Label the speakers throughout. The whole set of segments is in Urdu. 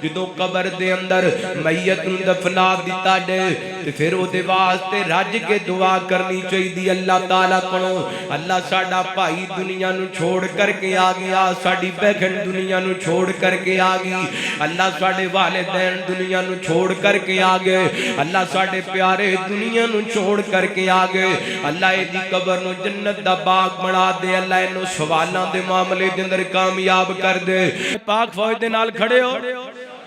Speaker 1: جدوں قبر دے اندر میت نوں دفنا دتا جے تے پھر او دے واسطے رج کے دعا کرنی چاہیے اللہ تعالیٰ کولوں اللہ ساڈا بھائی دنیا نوں چھوڑ کر کے آ گیا ساڈی بہن دنیا نوں چھوڑ کر کے آ گئی اللہ ساڈے والدین دنیا نوں چھوڑ کر کے آ گئے اللہ ساڈے پیارے دنیا نوں چھوڑ کر کے آ گئے اللہ اے دی قبر نوں جنت دا باغ بنا دے اللہ اینوں سوالاں دے معاملے دے اندر کامیاب کر دے پاک فوج دے نال کھڑے ہو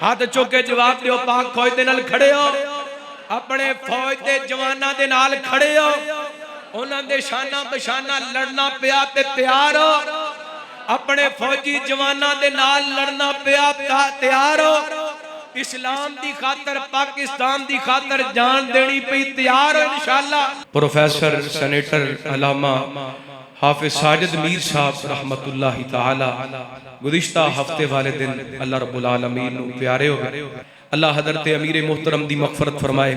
Speaker 1: ہاتھ چوکے جواب دیو پاک فوج دے نال کھڑے ہو اپنے فوج دے جواناں دے نال کھڑے ہو انہاں دے شانہ بشانہ لڑنا پیا تے تیار ہو اپنے فوجی جواناں دے نال لڑنا پیا تیار ہو اسلام دی خاطر پاکستان دی خاطر جان دینی پئی تیار ہو انشاءاللہ پروفیسر سینیٹر علامہ حافظ ساجد میر صاحب رحمت اللہ تعالی گزشتہ ہفتے والے دن اللہ رب العالمین پیارے ہو گئے اللہ حضرت امیر محترم دی مغفرت فرمائے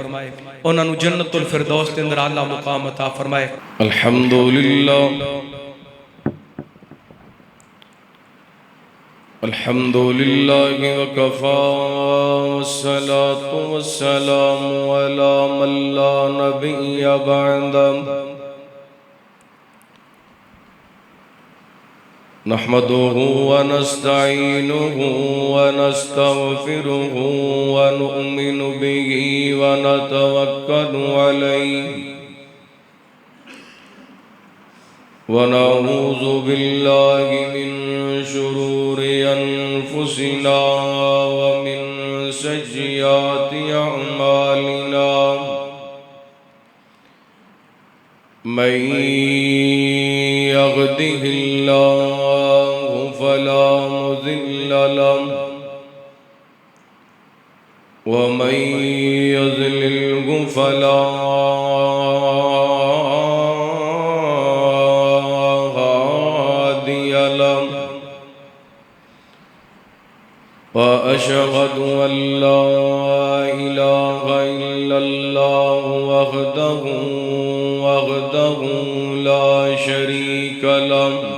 Speaker 1: انہاں نو جنت الفردوس دے اندر اعلی مقام عطا فرمائے الحمدللہ الحمدللہ وکفا والصلاة والسلام علی من لا نبی بعدہ نحمده ونستعينه ونستغفره ونؤمن به ونتوكل عليه ونعوذ بالله من شرور أنفسنا ومن سيئات أعمالنا من يهده الله فلا مضل له ومن يضلله فلا هادي له وأشهد أن لا إله إلا الله وحده لا شريك له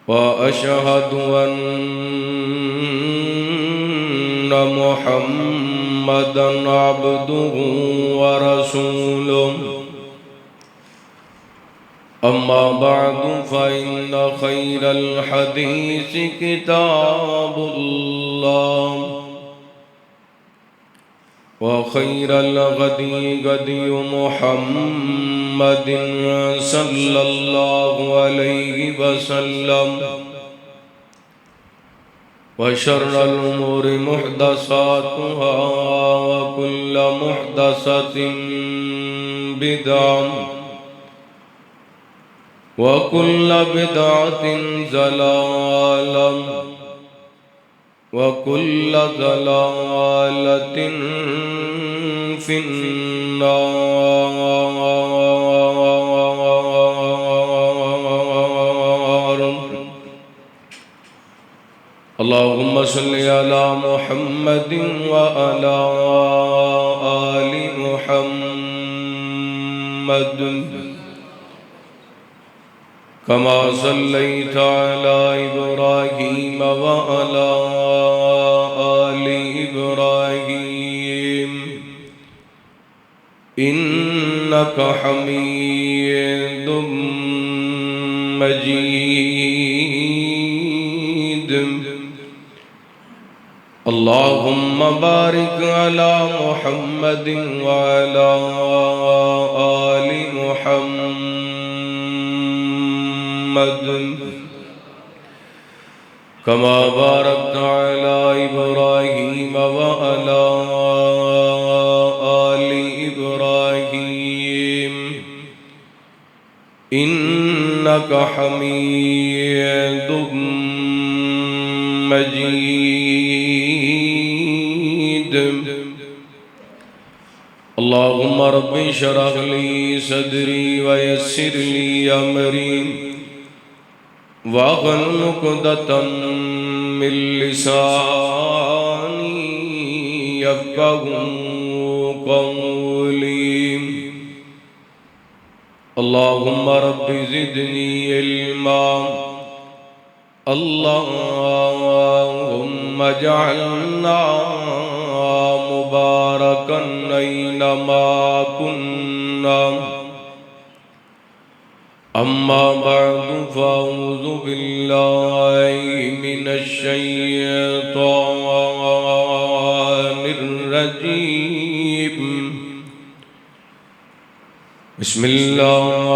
Speaker 1: وأشهد أن محمدًا عبده ورسوله أما بعد فإن خير الحديث كتاب الله وخير الهدي هدي محمد صلى الله عليه وسلم وشر الأمور محدثاتها وكل محدثة بدعة وكل بدعة ضلالة وكل ضلالة في النار اللهم صل على محمد وعلى آل محمد كما صليت على إبراهيم وعلى آل إبراهيم إنك حميد مجيد اللهم بارك على محمد وعلى آل محمد كما باركت على إبراهيم وعلى آل إبراهيم إنك حميد مجيد اللهم رب اشرح لي صدري ويسر لي أمري واحلل عقدة من لساني يفقهوا قولي اللهم رب زدني علما اللهم ثم جعلنا مباركا أينما كنا أما بعد فأعوذ بالله من الشيطان الرجيم بسم الله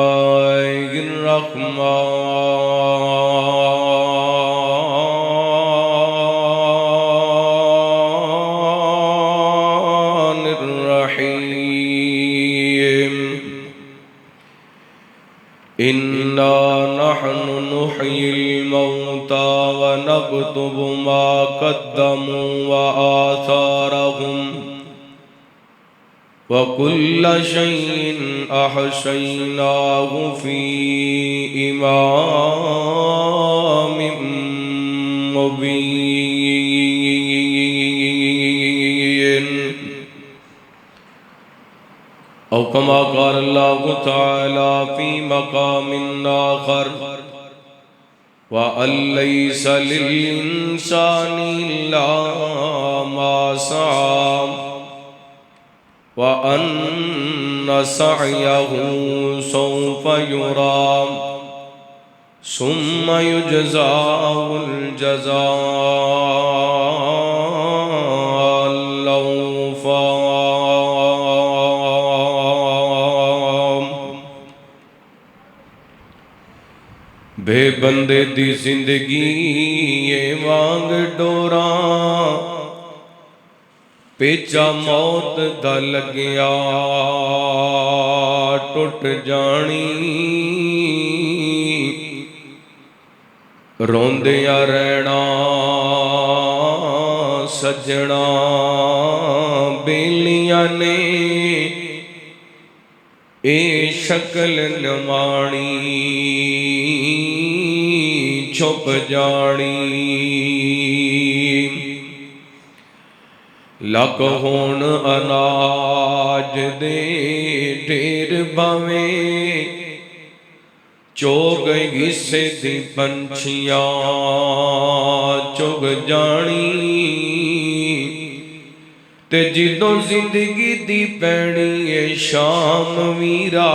Speaker 1: الرحمن الرحيم إنا نحن نحيي الموتى ونكتب ما قدموا وآثارهم وكل شيء أحصيناه في إمام مبين أو كما قال الله تعالى في مقام آخر وأن ليس للإنسان إلا ما سعى وأن سعيه سوف يرى ثم يجزاه الجزاء الأوفى بے بندے دی زندگی وانگ ڈوراں پیچا موت دا لگیا ٹوٹ جانی روندیا رہنا سجنا بیلیاں نے اے شکل نمانی چھپ جانی لک ہون اناج دے ڈھیر باویں چوگ گسے دی پنچھیاں چگ جانی تے جدوں زندگی دی پینی اے شام ویرا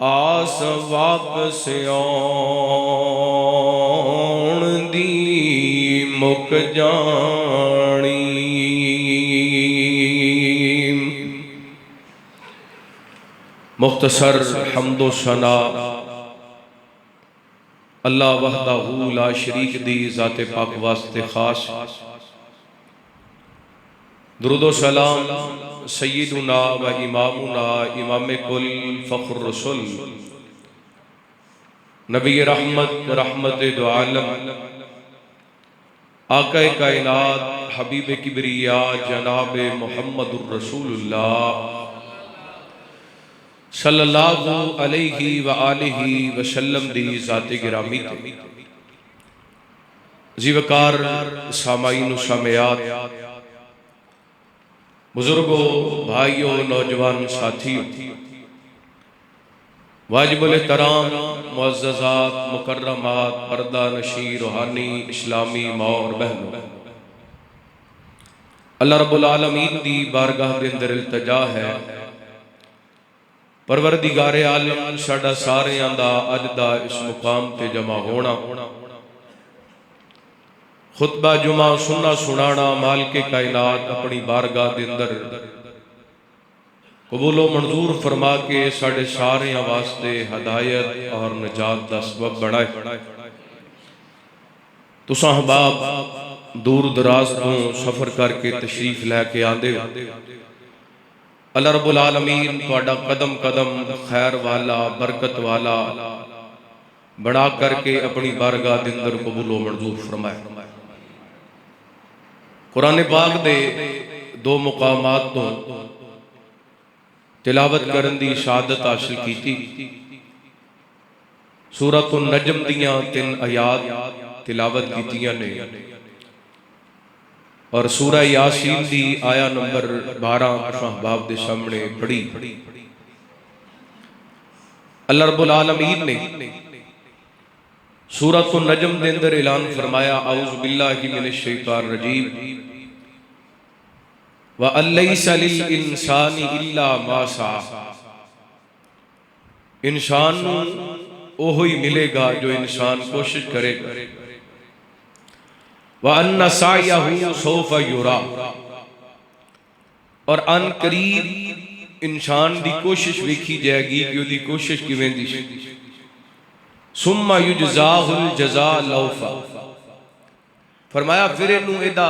Speaker 1: آس واپس آن دی مک جانی مختصر حمد و ثنا اللہ وحدہ لا شریک دی ذات پاک واسطے خاص درود و سلام سیدنا و امامنا امام کل فخر رسول نبی رحمت دو عالم آقا کائنات حبیب کبریا جناب محمد الرسول اللہ صلی اللہ علیہ وآلہ وسلم دی ذات گرامی تے زیوکار سامعین و سامعات بزرگوں بھائیوں نوجوان ساتھیوں واجب الاحترام معززات مکرمات پردہ نشین روحانی اسلامی ماں اور بہنوں اللہ رب العالمین دی بارگاہ دے اندر التجا ہے پروردگار عالم ساڈا سارے دا اج دا اس مقام تے جمع ہونا خطبہ جمعہ سننا سنانا مالک کائنات اپنی بارگاہ دے اندر قبول و منظور فرما کے ساڑھے سارے واسطے ہدایت اور نجات دا سبب بڑھائے تو صاحباب دور دراز کو سفر کر کے تشریف لے کے آندے اللہ رب العالمین تواڈا قدم قدم خیر والا برکت والا بنا کر کے اپنی بارگاہ دے اندر قبول و منظور فرمائے قرآن پاک دے دو مقامات تو تلاوت کرن دی شہادت حاصل کی تھی سورۃ النجم دیاں 3 آیات تلاوت کیتیاں نے اور سورہ یاسین دی آیا نمبر 12 احباب دے سامنے پڑھی اللہ رب العالمین نے سورۃ النجم دے اندر اعلان فرمایا اعوذ باللہ من الشیطان الرجیم وَأَن لَّيْسَ لِلْإِنسَانِ إِلَّا مَا سَعَى، انسان نو اوہی ملے گا جو انسان کوشش کرے گا۔ وَأَنَّ سَعْيَهُ سَوْفَ يُرَىٰ، اور ان قریب انسان دی کوشش ویکھی جائے گی کہ دی کوشش کیویں دی۔ ثُمَّ يُجْزَاهُ الْجَزَاءَ الْأَوْفَىٰ، فرمایا پھر انہوں ادا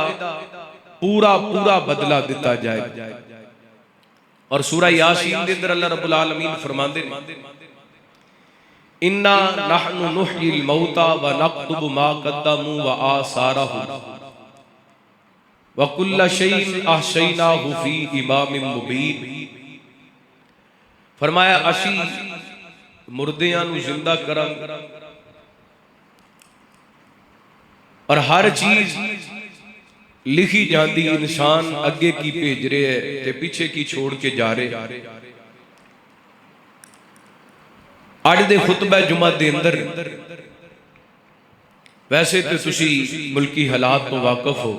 Speaker 1: پورا بدلہ دیتا جائے۔ اور سورہ یاسین دے اندر اللہ رب العالمین فرماندے اِنَّا نَحْنُ نُحْيِي الْمَوْتَىٰ وَنَكْتُبُ مَا قَدَّمُوا وَآثَارَهُمْ وَكُلَّ شَيْءٍ أَحْصَيْنَاهُ فِي إِمَامٍ مُبِينٍ، فرمایا اسی مردیاں نو زندہ کراں اور ہر چیز لکھی جاندی، انسان اگے کی بھیج رہے ہیں تے پیچھے کی چھوڑ کے جا رہے۔ آج دے خطبہ جمعہ دے اندر ویسے تو تسی ملکی حالات تو واقف ہو،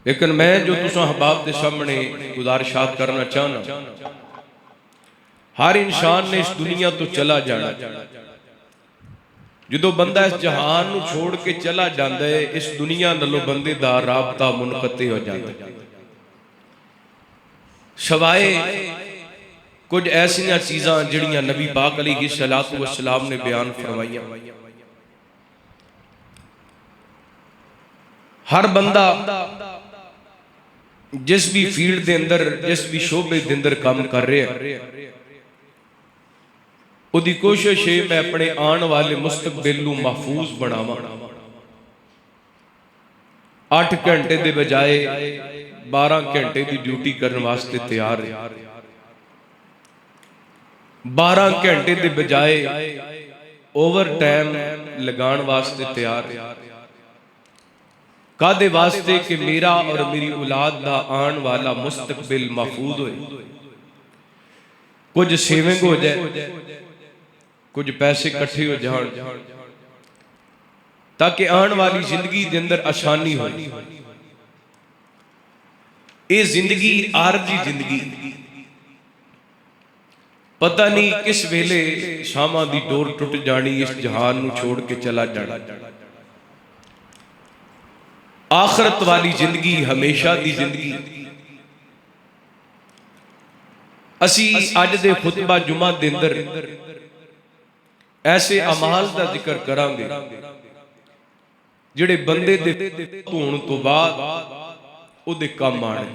Speaker 1: لیکن میں جو تساں احباب دے سامنے گزارشات کرنا چاہنا، ہر انسان نے اس دنیا تو چلا جانا، جدو بندہ اس جہان نو چھوڑ کے چلا جاندہ ہے، اس دنیا نلو بندے دا رابطہ منقطع ہو جاتا ہے، سوائے کچھ ایسیاں چیزاں جڑیاں نبی پاک علیہ السلام نے بیان فرمائیاں۔ ہر بندہ جس بھی فیلڈ دے اندر، جس بھی شعبے دے اندر کام کر رہے ہیں، او دی کوشش ہے میں اپنے آن والے مستقبل نو محفوظ بناواں۔ 8 گھنٹے دے بجائے 12 گھنٹے دی ڈیوٹی کرنے واسطے تیار ہے، 12 گھنٹے دے بجائے اوور ٹائم لگان واسطے تیار ہے، کادے واسطے کہ میرا اور میری اولاد دا آن والا مستقبل محفوظ ہوئے، کچھ سیونگ ہو جائے، کچھ پیسے کٹھے ہو جان، تاکہ آن والی زندگی دے اندر آسانی ہو۔ اے زندگی عارضی زندگی، پتہ نہیں کس ویلے شامہ دی ڈور ٹوٹ جانی، اس جہان نو چھوڑ کے چلا جانا۔ آخرت والی زندگی ہمیشہ دی زندگی۔ اسی آج دے خطبہ جمعہ دے اندر ایسے اعمال دا ذکر کران گے جڑے بندے دے ہون تو بعد او دے کام آنے۔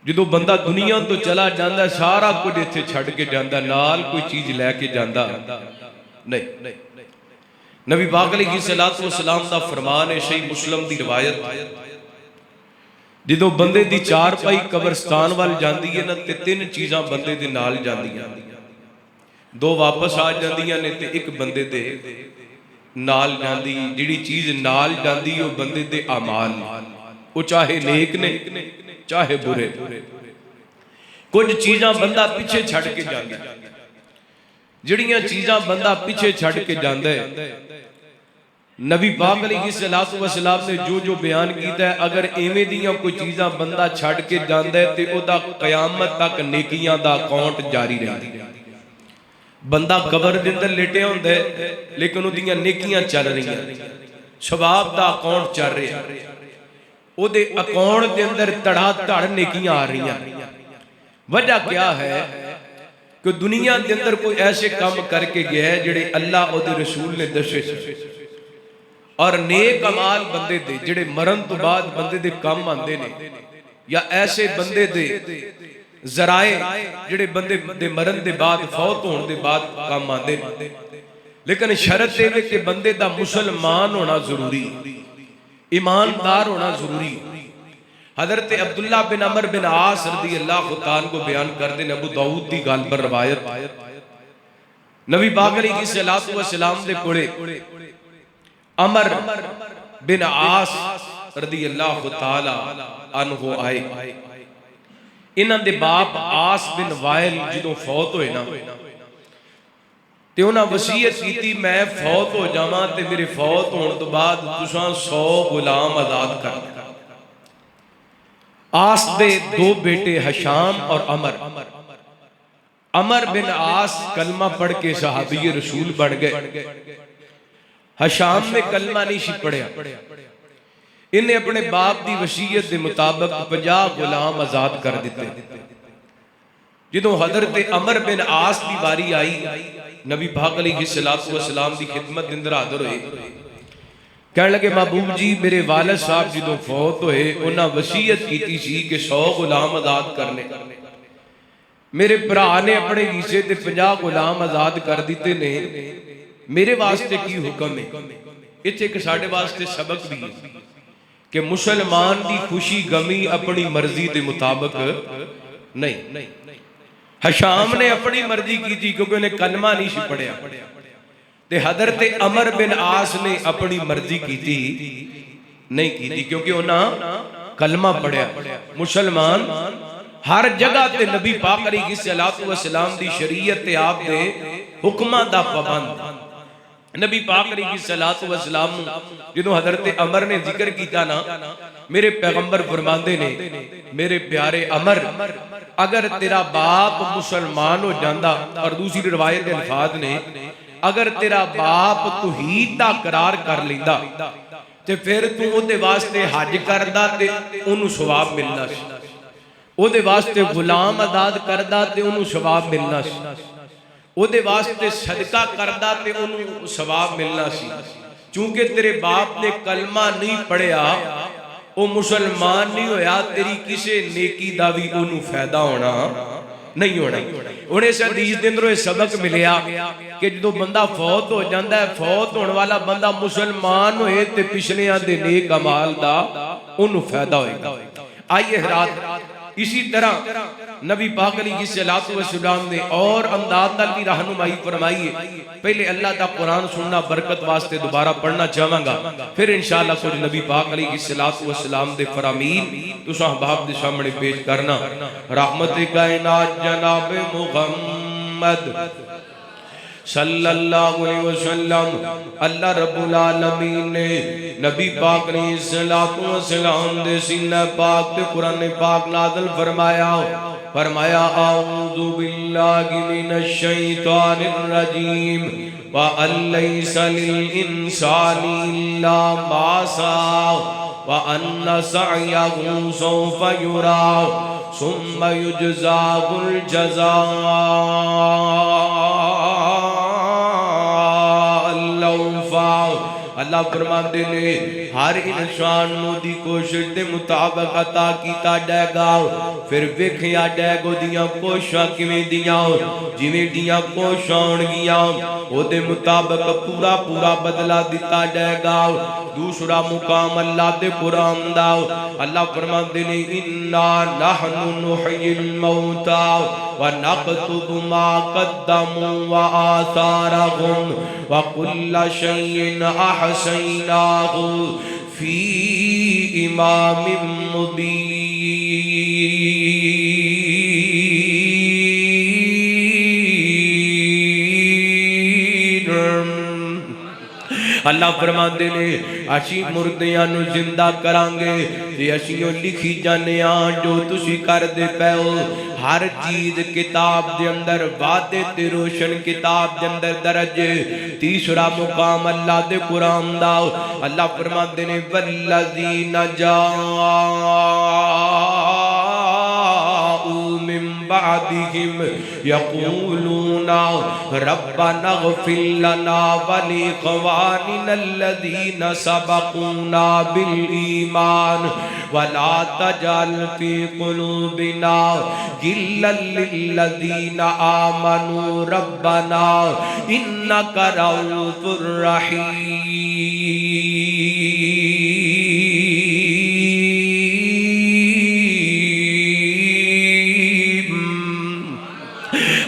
Speaker 1: جدو بندہ دنیا تو چلا جاندہ سارا کچھ ایتھے چھڑ کے جاندہ، نال کوئی چیز لے کے جاندہ نہیں۔ نبی پاک علیہ السلام دا فرمان ہے، صحیح مسلم دی روایت، جدو بندے دی 4 پائی قبرستان وال جاندی ہے نا تے 3 چیزاں بندے دے نال جاندی ہیں، 2 واپس آ جاندیاں نے تے 1 بندے دے نال جاندی۔ جڑی چیز نال جاندی وہ بندے دے اعمال، وہ چاہے نیک نے چاہے برے۔ کچھ چیزاں بندہ پیچھے چھڑ کے جاندی، جڑیاں چیزاں بندہ پیچھے چھڑ کے جاندے، نبی پاک علیہ السلام نے جو بیان کیتا ہے، اگر ایویں دیاں کوئی چیزاں بندہ چھڑ کے جاندے تے او دا قیامت تک نیکیاں دا اکاؤنٹ جاری رہتی۔ بندہ قبر دے اندر لیٹے ہوندے لیکن او دیاں نیکیاں چل رہی ہیں، ثواب دا اکاؤنٹ چل رہا ہے، او دے اکاؤنٹ دے اندر تڑا تڑ نیکیاں آ رہی ہیں۔ وجہ کیا ہے کہ دنیا دے اندر کوئی ایسے کام کر کے گیا ہے جڑے اللہ اور دے رسول نے دسے، اور نیک عمال بندے دے جڑے مرن تو بعد بندے دے کام آندے نے، یا ایسے بندے دے ذرائع جڑے بندے دے مرن دے بعد فوت ہون دے بعد کام آندے نے، لیکن شرط دے کہ بندے دا مسلمان ہونا ضروری، ایماندار ہونا ضروری۔ حضرت عبداللہ بن عمر بن عاص رضی اللہ تعالیٰ کو بیان کر دیں، ابو داؤد دی گال پر روایت، نبی پاک علیہ السلام دے کوڑے عمر بن عاص رضی اللہ تعالیٰ عنہ آئے، انہاں دے باپ عاص بن وائل جدوں فوت ہوئے نا، تے انہاں وصیت کیتی میں فوت ہو جاواں تے میرے فوت ہون تو بعد تساں 100 غلام آزاد کر دیں۔ آس دے 2 بیٹے حشام اور عمر بن آس کلمہ پڑھ کے صحابی رسول بن گئے۔ حشام نے کلمہ نہیں سی پڑھیا، انہیں اپنے باپ دی وصیت دے مطابق 50 غلام آزاد کر دیتے۔ جدوں حضرت عمر بن آس دی باری آئی، نبی پاک علیہ السلام دی خدمت اندر حاضر ہوئے، کہنے لگے محبوب جی میرے والد صاحب جدوں فوت ہوئے انہاں وصیت کیتی سی کہ 100 غلام آزاد کرنے، میرے بھرا نے اپنے حصے تے 50 غلام آزاد کر دیتے نے، میرے واسطے کی حکم ہے؟ اتھے کہ ساڑھے واسطے سبق بھی ہے کہ مسلمان دی خوشی غمی اپنی مرضی دے مطابق نہیں۔ حشام نے اپنی مرضی کی تھی کیونکہ انہیں کلمہ نہیں سی پڑھیا، تے حضرت عمر بن عاص نے اپنی مرضی کی تھی نہیں کی تھی کیونکہ انہاں کلمہ پڑھیا۔ مسلمان ہر جگہ تے نبی پاک علیہ السلام دی شریعت تے آپ دے حکمہ دا پابند۔ نبی پاک علیہ السلام جنہوں حضرت عمر نے ذکر کیتا نا، میرے پیغمبر فرماندے نے میرے پیارے عمر اگر تیرا باپ مسلمان ہو جاندہ، اور دوسری روایت الفاظ نے اگر تیرا باپ توحید دا قرار کر لیندہ تے پھر تو او دے واسطے حج کردہ تے انہوں ثواب ملنا سی، او دے واسطے غلام آزاد کردہ تے انہوں ثواب ملنا سی، او دے واسطے صدقہ کردہ تے انہوں ثواب ملنا سی۔ چونکہ تیرے باپ نے کلمہ نہیں پڑھیا، او مسلمان نہیں ہویا، تیری کسے نیکی دا بھی انہوں فائدہ ہونا نہیں ہونا۔ انہیں سے حدیث دن روئے سبق ملیا کہ جو بندہ فوت ہو جاندہ ہے، فوت ہونے والا بندہ مسلمان ہوئے تے پچھلے آن دے نیک عمال دا انہوں فائدہ ہوئے گا۔ آئیے حضرات، اسی طرح نبی پاک علیہ السلام نے اور انداز کی رہنمائی فرمائیے۔ پہلے اللہ دا قرآن سننا برکت واسطے دوبارہ پڑھنا چاہوں گا، پھر انشاءاللہ کچھ نبی پاک علیہ السلام دے فرامین تو صحباب دے سامنے پیش کرنا۔ رحمت کائنات جناب محمد صلی اللہ علیہ وسلم، اللہ رب العالمین نے نبی پاک علیہ السلام دے سینہ پاک تے قرآن پاک نازل فرمایا اعوذ باللہ من الشیطان الرجیم وَأَن لَيْسَ لِلْإِنسَانِ إِلَّا مَا سَعَى وَأَنَّ سَعْيَهُ سَوْفَ يُرَى ثُمَّ يُجْزَاهُ الْجَزَاءَ اللہ فرماندے نے ہر انسان نو دی کوشش دے مطابق عطا کیتا جائے گا، پھر ویکھیا جائے گا دیاں کوششاں کیویں دیاں، جویں دیاں کوششاں ہونگیاں او دے مطابق پورا پورا بدلہ دیتا جائے گا۔ دوسرا مقام اللہ دے قرآن دا، اللہ فرماندے نے اِنَّا نَحْنُ نُحْيِي الْمَوْتَى وَنَقْتُبُ مَا قَدَّمُوا وَآثَارَهُمْ وَكُلَّ شَيْءٍ أَحْصَيْنَاهُ فِي إِمَامٍ مُبِينٍ۔ اللہ فرماندے نے اسی مردیاں نو زندہ کرانگے تے اسیوں لکھی جانے آن جو تسی کر دے پیو، ہر چیز کتاب دے اندر وعدے تے روشن کتاب دے اندر درج۔ تیسرا مقام اللہ دے قرآن دا، اللہ فرماندے نے والذین من بعدهم يقولون ربنا اغفر لنا ولإخواننا الذين سبقونا بالإيمان ولا تجعل في قلوبنا غلا للذين آمنوا ربنا إنك رؤوف رحيم۔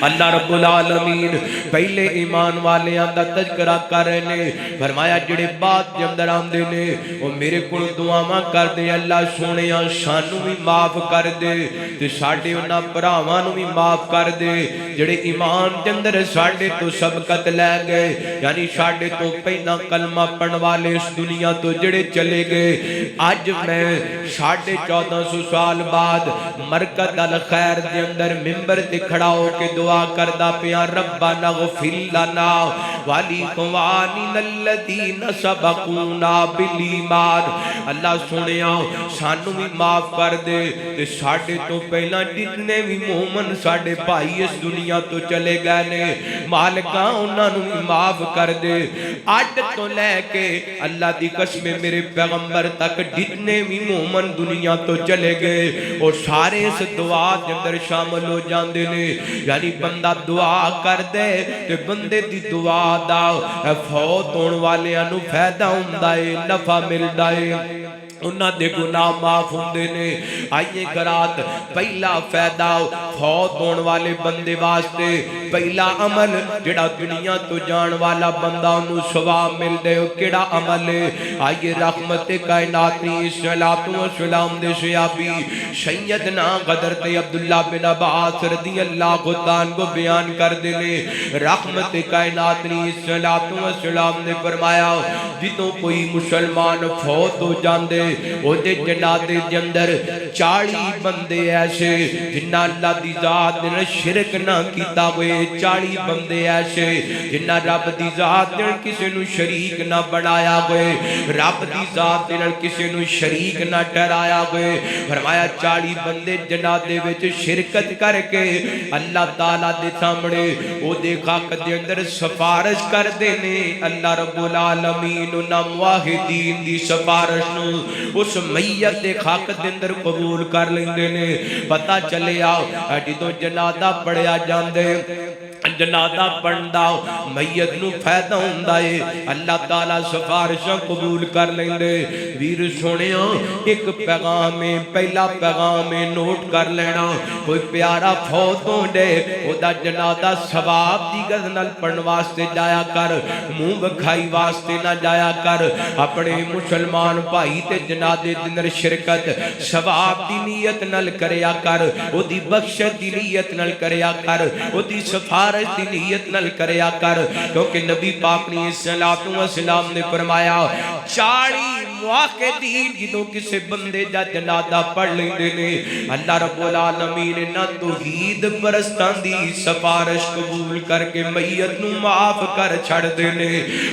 Speaker 1: اللہ رب العالمین پہلے ایمان والیاں دا تذکرہ کر رہے نے فرمایا جڑے بات دے اندر آندے نے او میرے کول دعاواں کر دے اللہ سونیاں سانو بھی معاف کر دے تے ساڈے انہاں بھراواں نو بھی معاف کر دے جڑے ایمان دے اندر ساڈے تو سبقت لے گئے یعنی ساڈے تو پہلا کلمہ پڑھن والے اس دنیا تو جڑے چلے گئے اج میں 1450 سال بعد مرکز الخیر دے اندر منبر تے کھڑا ہو کے دعا کردا پیا ربنا اغفر لنا ولاخواننا الذین سبقونا بالایمان اللہ سنیا سانو بھی معاف کر دے تے ساڈے تو پہلا جتنے بھی مومن ساڈے بھائی اس دنیا تو چلے گئے نے مالکاں انہاں نو بھی معاف کر دے اج تو لے کے اللہ دی قسم میرے پیغمبر تک جتنے بھی مومن دنیا تو چلے گئے اور سارے اس دعا دے اندر شامل ہو جاندے نے یعنی بندہ دعا کر دے تے بندے دی دعا دا فوت ہون والیاں نو فائدہ ہوندا ہے نفع ملدا ہے انہاں دے گناہ معاف ہوندے نے آئیے کرات پہلا فائدہ فوت ہون والے بندے واسطے پہلا عمل جڑا دنیا تو جان والا بندہ انہوں ثواب مل دے کیڑا عمل ہے آئیے رحمت کائنات نے صلاۃ و سلام دے صحابی سیدنا حضرت عبداللہ بن عباس رضی اللہ عنہ کو بیان کر دے نے رحمت کائنات نے صلاۃ و سلام نے فرمایا جدوں کوئی مسلمان فوت ہو جاندے او دے جنازے دے اندر 40 بندے ایسے جنہ اللہ دی ذات نے شرک نہ کیتا ہوئے 40 بندے ایسے جنہ رب دی ذات نے کسی نو شریک نہ بنایا ہوئے رب دی ذات نے کسی نو شریک نہ ٹھہرایا ہوئے فرمایا 40 بندے جنازے وچ شرکت کر کے اللہ تعالی دے سامنے او دے حق دے اندر سفارش کر دے نے اللہ رب العالمین انہاں موحدین دی سفارش نو اس میت دے حق دے اندر قبول کر لیندے نے پتہ چلیا جدوں جنازہ پڑھیا جاندے جنازہ پڑھدا میت نو فائدہ ہوندا ہے اللہ تعالی سفارشاں قبول کر لیندے ویر سونیاں ایک پیغام ہے پہلا پیغام ہے نوٹ کر لینا کوئی پیارا فوت ہوندے او دا جنازہ ثواب دی گز نال پڑھن واسطے جایا کر منہ بکھائی واسطے نہ جایا کر اپنے مسلمان بھائی تے جنازے دے اندر شرکت ثواب دی نیت نال کریا کر او دی بخشش دی نیت نال کریا کر او دی سفارش دی نیت نال کریا کر کیونکہ نبی پاک نے صلوات و سلام نے فرمایا 40 موحدین جدوں کسے بندے دا جنازہ پڑھ لیندے نے اللہ رب العالمین نہ توحید پرستاں دی سفارش قبول کر کے میت نو معاف کر چھڑ دے نے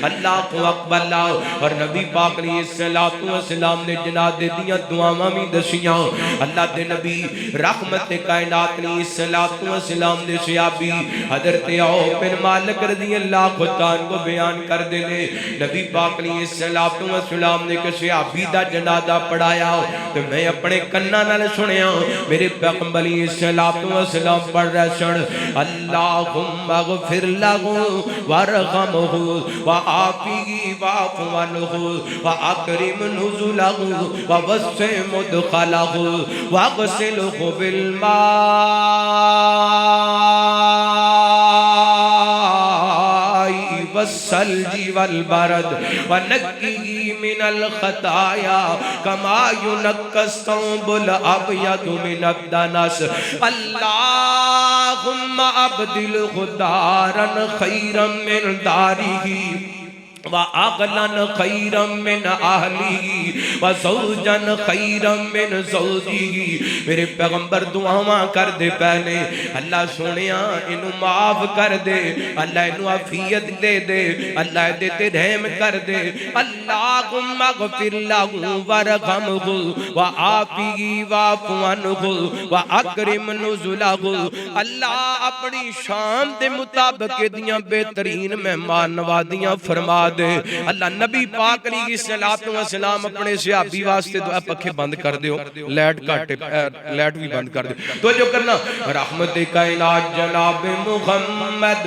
Speaker 1: اللہ اکبر اللہ اور نبی پاک نے صلوات و سلام نے جنازے دیاں دعاواں بھی دسیاں اللہ دے نبی رحمت کائنات نے صلوات و سلام دے صحابی حضرت عوف بن مالک رضی اللہ عنہ کو بیان کر دے نے نبی پاک نے صلوات و سلام نے کہ صحابی دا جنازہ پڑھایا تو میں اپنے کناں نال سنیا میرے پیغمبر صلوات و سلام پڑھ رہے سن اللہم اغفر لہ وارحمہ وعافہ واعف عنہ واکرم نزلہ ووسع مدخلہ واغسلہ بالماء والثلج والبرد ونقه من الخطايا كما ينقى الثوب الابيض من الدنس اللهم ابدله دارا خيرا من داره وَأَغْلًا خَيْرًا مِّنْ أَهْلِهِ وَزَوْجًا خَيْرًا مِّنْ زَوْجِهِ میرے پیغمبر دعاواں کر دے پہلے اللہ سنیا انہوں معاف کر دے اللہ انہوں عافیت دے دے اللہ دے تے رحم کر دے اللہم اغفر لہ وارحمہ وعافہ واعف عنہ واکرم نزلہ اللہ اپنی شان دے مطابق دیاں بہترین مہمان نوازیاں فرما دے اللہ نبی پاک علیہ السلام اپنے صحابی واسطے دعا پکھے بند کر دیو لیٹ کاٹے لیٹ بھی بند کر دیو تو جو کرنا رحمت کائنات جناب محمد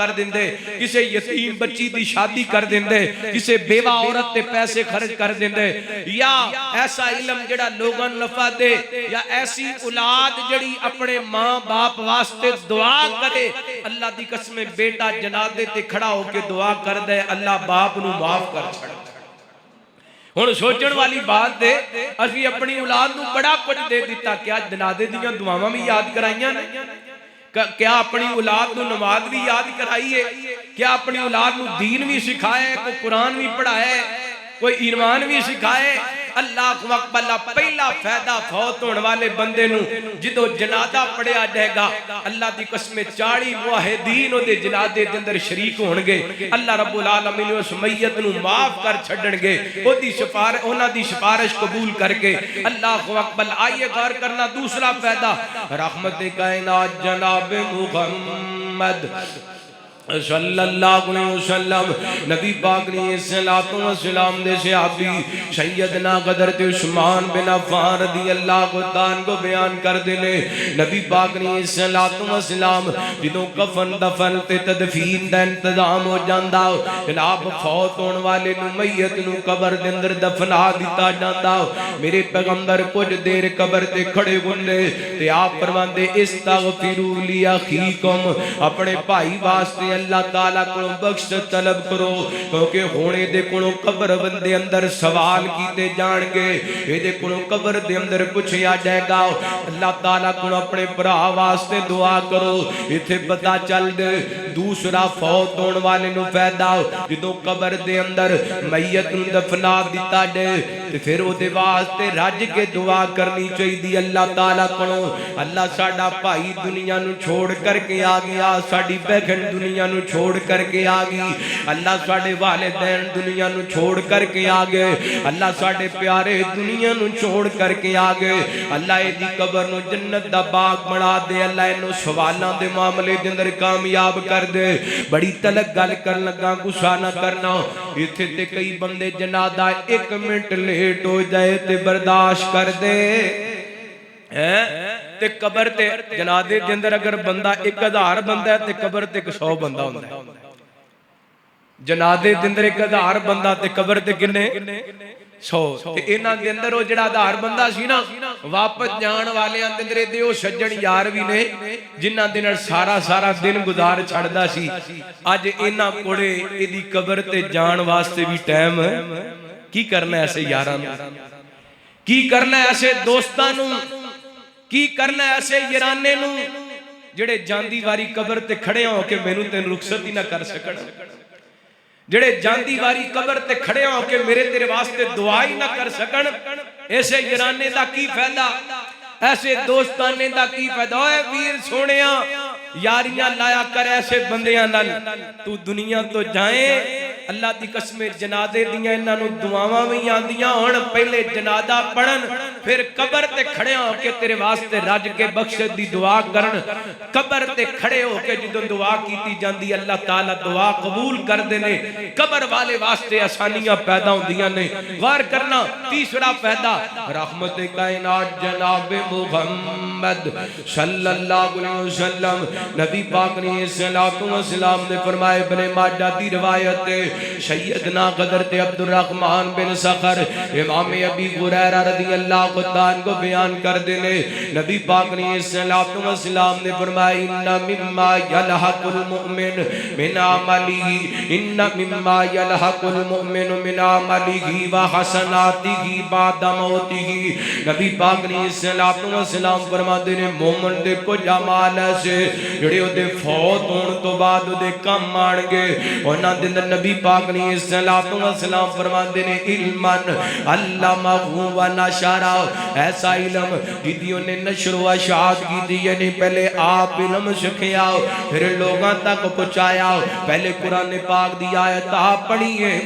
Speaker 1: کر دیندے کسے یتیم بچی دی شادی کر دیندے کسے بیوہ عورت تے پیسے خرچ کر دیندے یا ایسا علم جڑا لوگاں نفع دے یا ایسی اولاد جڑی اپنے ماں باپ واسطے دعا کرے اللہ دی قسم بیٹا جنازے تے کھڑا ہو کے دعا کر دے اللہ باپ نو معاف کر چھڑ ہن سوچن والی بات دے اسی اپنی اولاد نو بڑا کچھ دے دیتا کیا جنازے دیاں دعاواں بھی یاد کرائیاں نے کیا اپنی اولاد نو نماز بھی یاد کرائیے کیا اپنی اولاد نو دین بھی سکھائے کوئی قرآن بھی پڑھائے کوئی ایمان بھی سکھائے اللہ اکبر پہلا فائدہ فوت ہونے والے بندے نو جدو جنازہ پڑھیا جائے گا اللہ دی قسم 40 موحدین دے جنازے دے اندر شریک ہون گے اللہ رب العالمین اس میت نو معاف کر چھڈن گے انہاں دی سفارش قبول کر کے اللہ اکبر آئیے غور کرنا دوسرا فائدہ رحمت کائنات جناب محمد صلی اللہ علیہ وسلم نبی پاک نے صلاۃ و سلام دے صحابی سیدنا حضرت عثمان بن عفان رضی اللہ عنہ کو بیان کر دینے نبی پاک نے صلاۃ و سلام جدوں کفن دفن تے تدفین دا انتظام ہو جاندا جناب فوت ہون والے نو میت نو قبر دے اندر دفنا دتا جاندا میرے پیغمبر کچھ دیر قبر تے کھڑے ہوندے تے آپ فرماندے استغفروا لاخیکم اپنے بھائی واسطے اللہ تعالیٰ کو بخشت طلب کرو کیونکہ ہونے دے کنو قبر بندے اندر سوال کیتے جان گے یہ دے کنو قبر دے اندر پوچھیا جائے گا اللہ تعالیٰ کو اپنے برا واسطے دعا کرو اتھے پتا چل دے دوسرا فوت ہون والے نو فائدہ جدوں قبر دے اندر میت نو دفنا دیتا دے تے پھر او دے واسطے رج کے دعا کرنی چاہیے اللہ تعالیٰ کو اللہ ساڈا بھائی دنیا نو چھوڑ کر کے آ گیا ساڈی بہن دنیا نو چھوڑ کر کے آگئی اللہ ساڑے والدین دنیا نو چھوڑ کر کے آگئے اللہ ساڑے پیارے دنیا نو چھوڑ کر کے آگئے اللہ ایدی قبر نو جنت دا باغ بنا دے اللہ انو سوالان دے معاملے دے اندر کامیاب کر دے بڑی تلک گل کر لگا گسا نہ کرنا اتھے تے کئی بندے جنادہ 1 منٹ لیٹ ہو جائے تے برداشت کر دے تے قبر تے جنازے دے اندر اگر بندہ 1000 بندہ ہے تے قبر تے 100 بندہ ہوندہ ہے جنازے دے اندر 1000 بندہ تے قبر تے کنے 100 تے انہاں دے اندر او جڑا 1000 بندہ سی نا واپس جان والے دے اندر دے او سجن یار بھی نے جنہاں دے نال سارا دن گزار چھڑدا سی اج انہاں کوڑے ایدی قبر تے جان واسطے بھی ٹائم کی کرنا ہے ایسے یاراں کی کرنا ہے ایسے دوستاں نوں کی کرنا ہے ایسے یرانے نوں جڑے جاندی واری قبر تے کھڑے ہو کے مینوں تے رخصت ہی نہ کر سکن جڑے جاندی واری قبر تے کھڑے ہو کے میرے تیرے واسطے دعا ہی نہ کر سکن ایسے یرانے دا کی فائدہ ایسے دوستانے دا کی فائدہ اے ویر سونیاں یاریاں لایا کر ایسے بندیاں نال تو دنیا تو جائیں اللہ دی قسم جنازے دیاں انہاں نوں دعاواں وی آندیاں ہن پہلے جنازہ پڑھن پھر قبر تے کھڑے ہو کے تیرے واسطے رج کے بخشش دی دعا کرن قبر تے کھڑے ہو کے جدوں دعا کیتی جاندی اللہ تعالی دعا قبول کر دے نے قبر والے واسطے آسانیاں پیدا ہوندیاں نے غور کرنا تیسرا فائدہ رحمت کائنات جناب محمد صلی اللہ علیہ وسلم نبی پاک نے صلاۃ و سلام نے فرمائے ابن ماجہ دی روایت سیدنا حضرت عبد الرحمن بن صخر امام ابی ہریرہ رضی اللہ عنہ کو بیان کر دینے نبی پاک نے صلاۃ و سلام نے فرمائے ان مما یلحق المؤمن من عمله ان مما یلحق المؤمن من عمله وحسناته بعد موته نبی پاک نے صلاۃ و سلام فرما دینے مومن دے کچھ اعمال ایسے جڑے او دے فوت ہون تو بعد او دے کم آن گے انہاں دے اندر نبی پاک نے صلاۃ و سلام فرماندے نے علماً علمہ و نشرہ ایسا علم جدیوں نے نشر و اشاعت کی دی یعنی پہلے آپ علم سکھیا پھر لوگاں تک پہنچایا پہلے قرآن پاک دی آیت آپ پڑھیے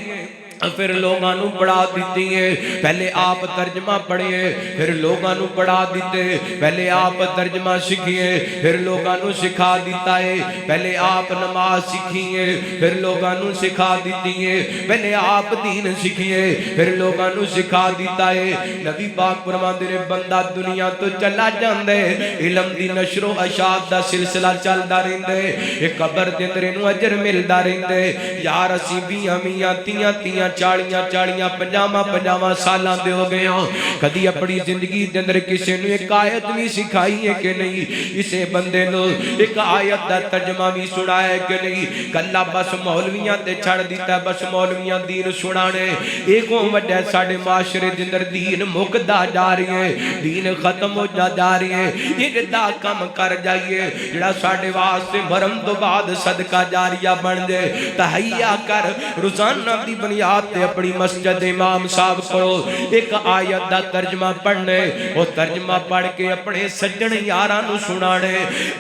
Speaker 1: پھر لوگاں نو پڑھا دیتی ہے، پہلے آپ ترجمہ پڑھیے پھر لوگاں نو پڑھا دیتے، پہلے آپ ترجمہ سکھیے پھر لوگاں نو سکھا دیتا ہے، پہلے آپ نماز سکھیے پھر لوگاں نو سکھا دیتی ہے، پہلے آپ دین سکھیے پھر لوگاں نو سکھا دیتا ہے۔ نبی پاک فرماندے نے بندہ دنیا تو چلا جاندے علم دی نشر و اشاعت دا سلسلہ چلدا رہندے، ایک قبر دے اندر اینو اجر ملدا رہندے۔ یار اسی بیاں میاں تیاں تیاں چاڑیاں چاڑیاں پنجاواں پنجاواں سالاں دے ہو گئے ہوں، کدی اپنی زندگی دے اندر کسے نو ایک آیت بھی سکھائی ہے کہ نہیں؟ اسے بندے نو ایک آیت دا ترجمہ بھی سنایا ہے کہ نہیں؟ کلا بس مولویاں تے چھڑ دیتا ہے، بس مولویاں دین سنانے، ایکوں وجہ ساڑھے معاشرے دے اندر دین مکدا جا رہی ہے، دین ختم ہو جا رہی ہے۔ ایک دا کم کر جائیے جڑا ساڑھے واسطے مرم تو بعد صدقہ جاریہ بن دے، تحییٰ کر روزانہ دی بنیاد تے اپنی مسجد امام صاحب کرو، ایک آیت دا ترجمہ پڑھنے، وہ ترجمہ پڑھ کے اپنے سجن یارانو سنانے۔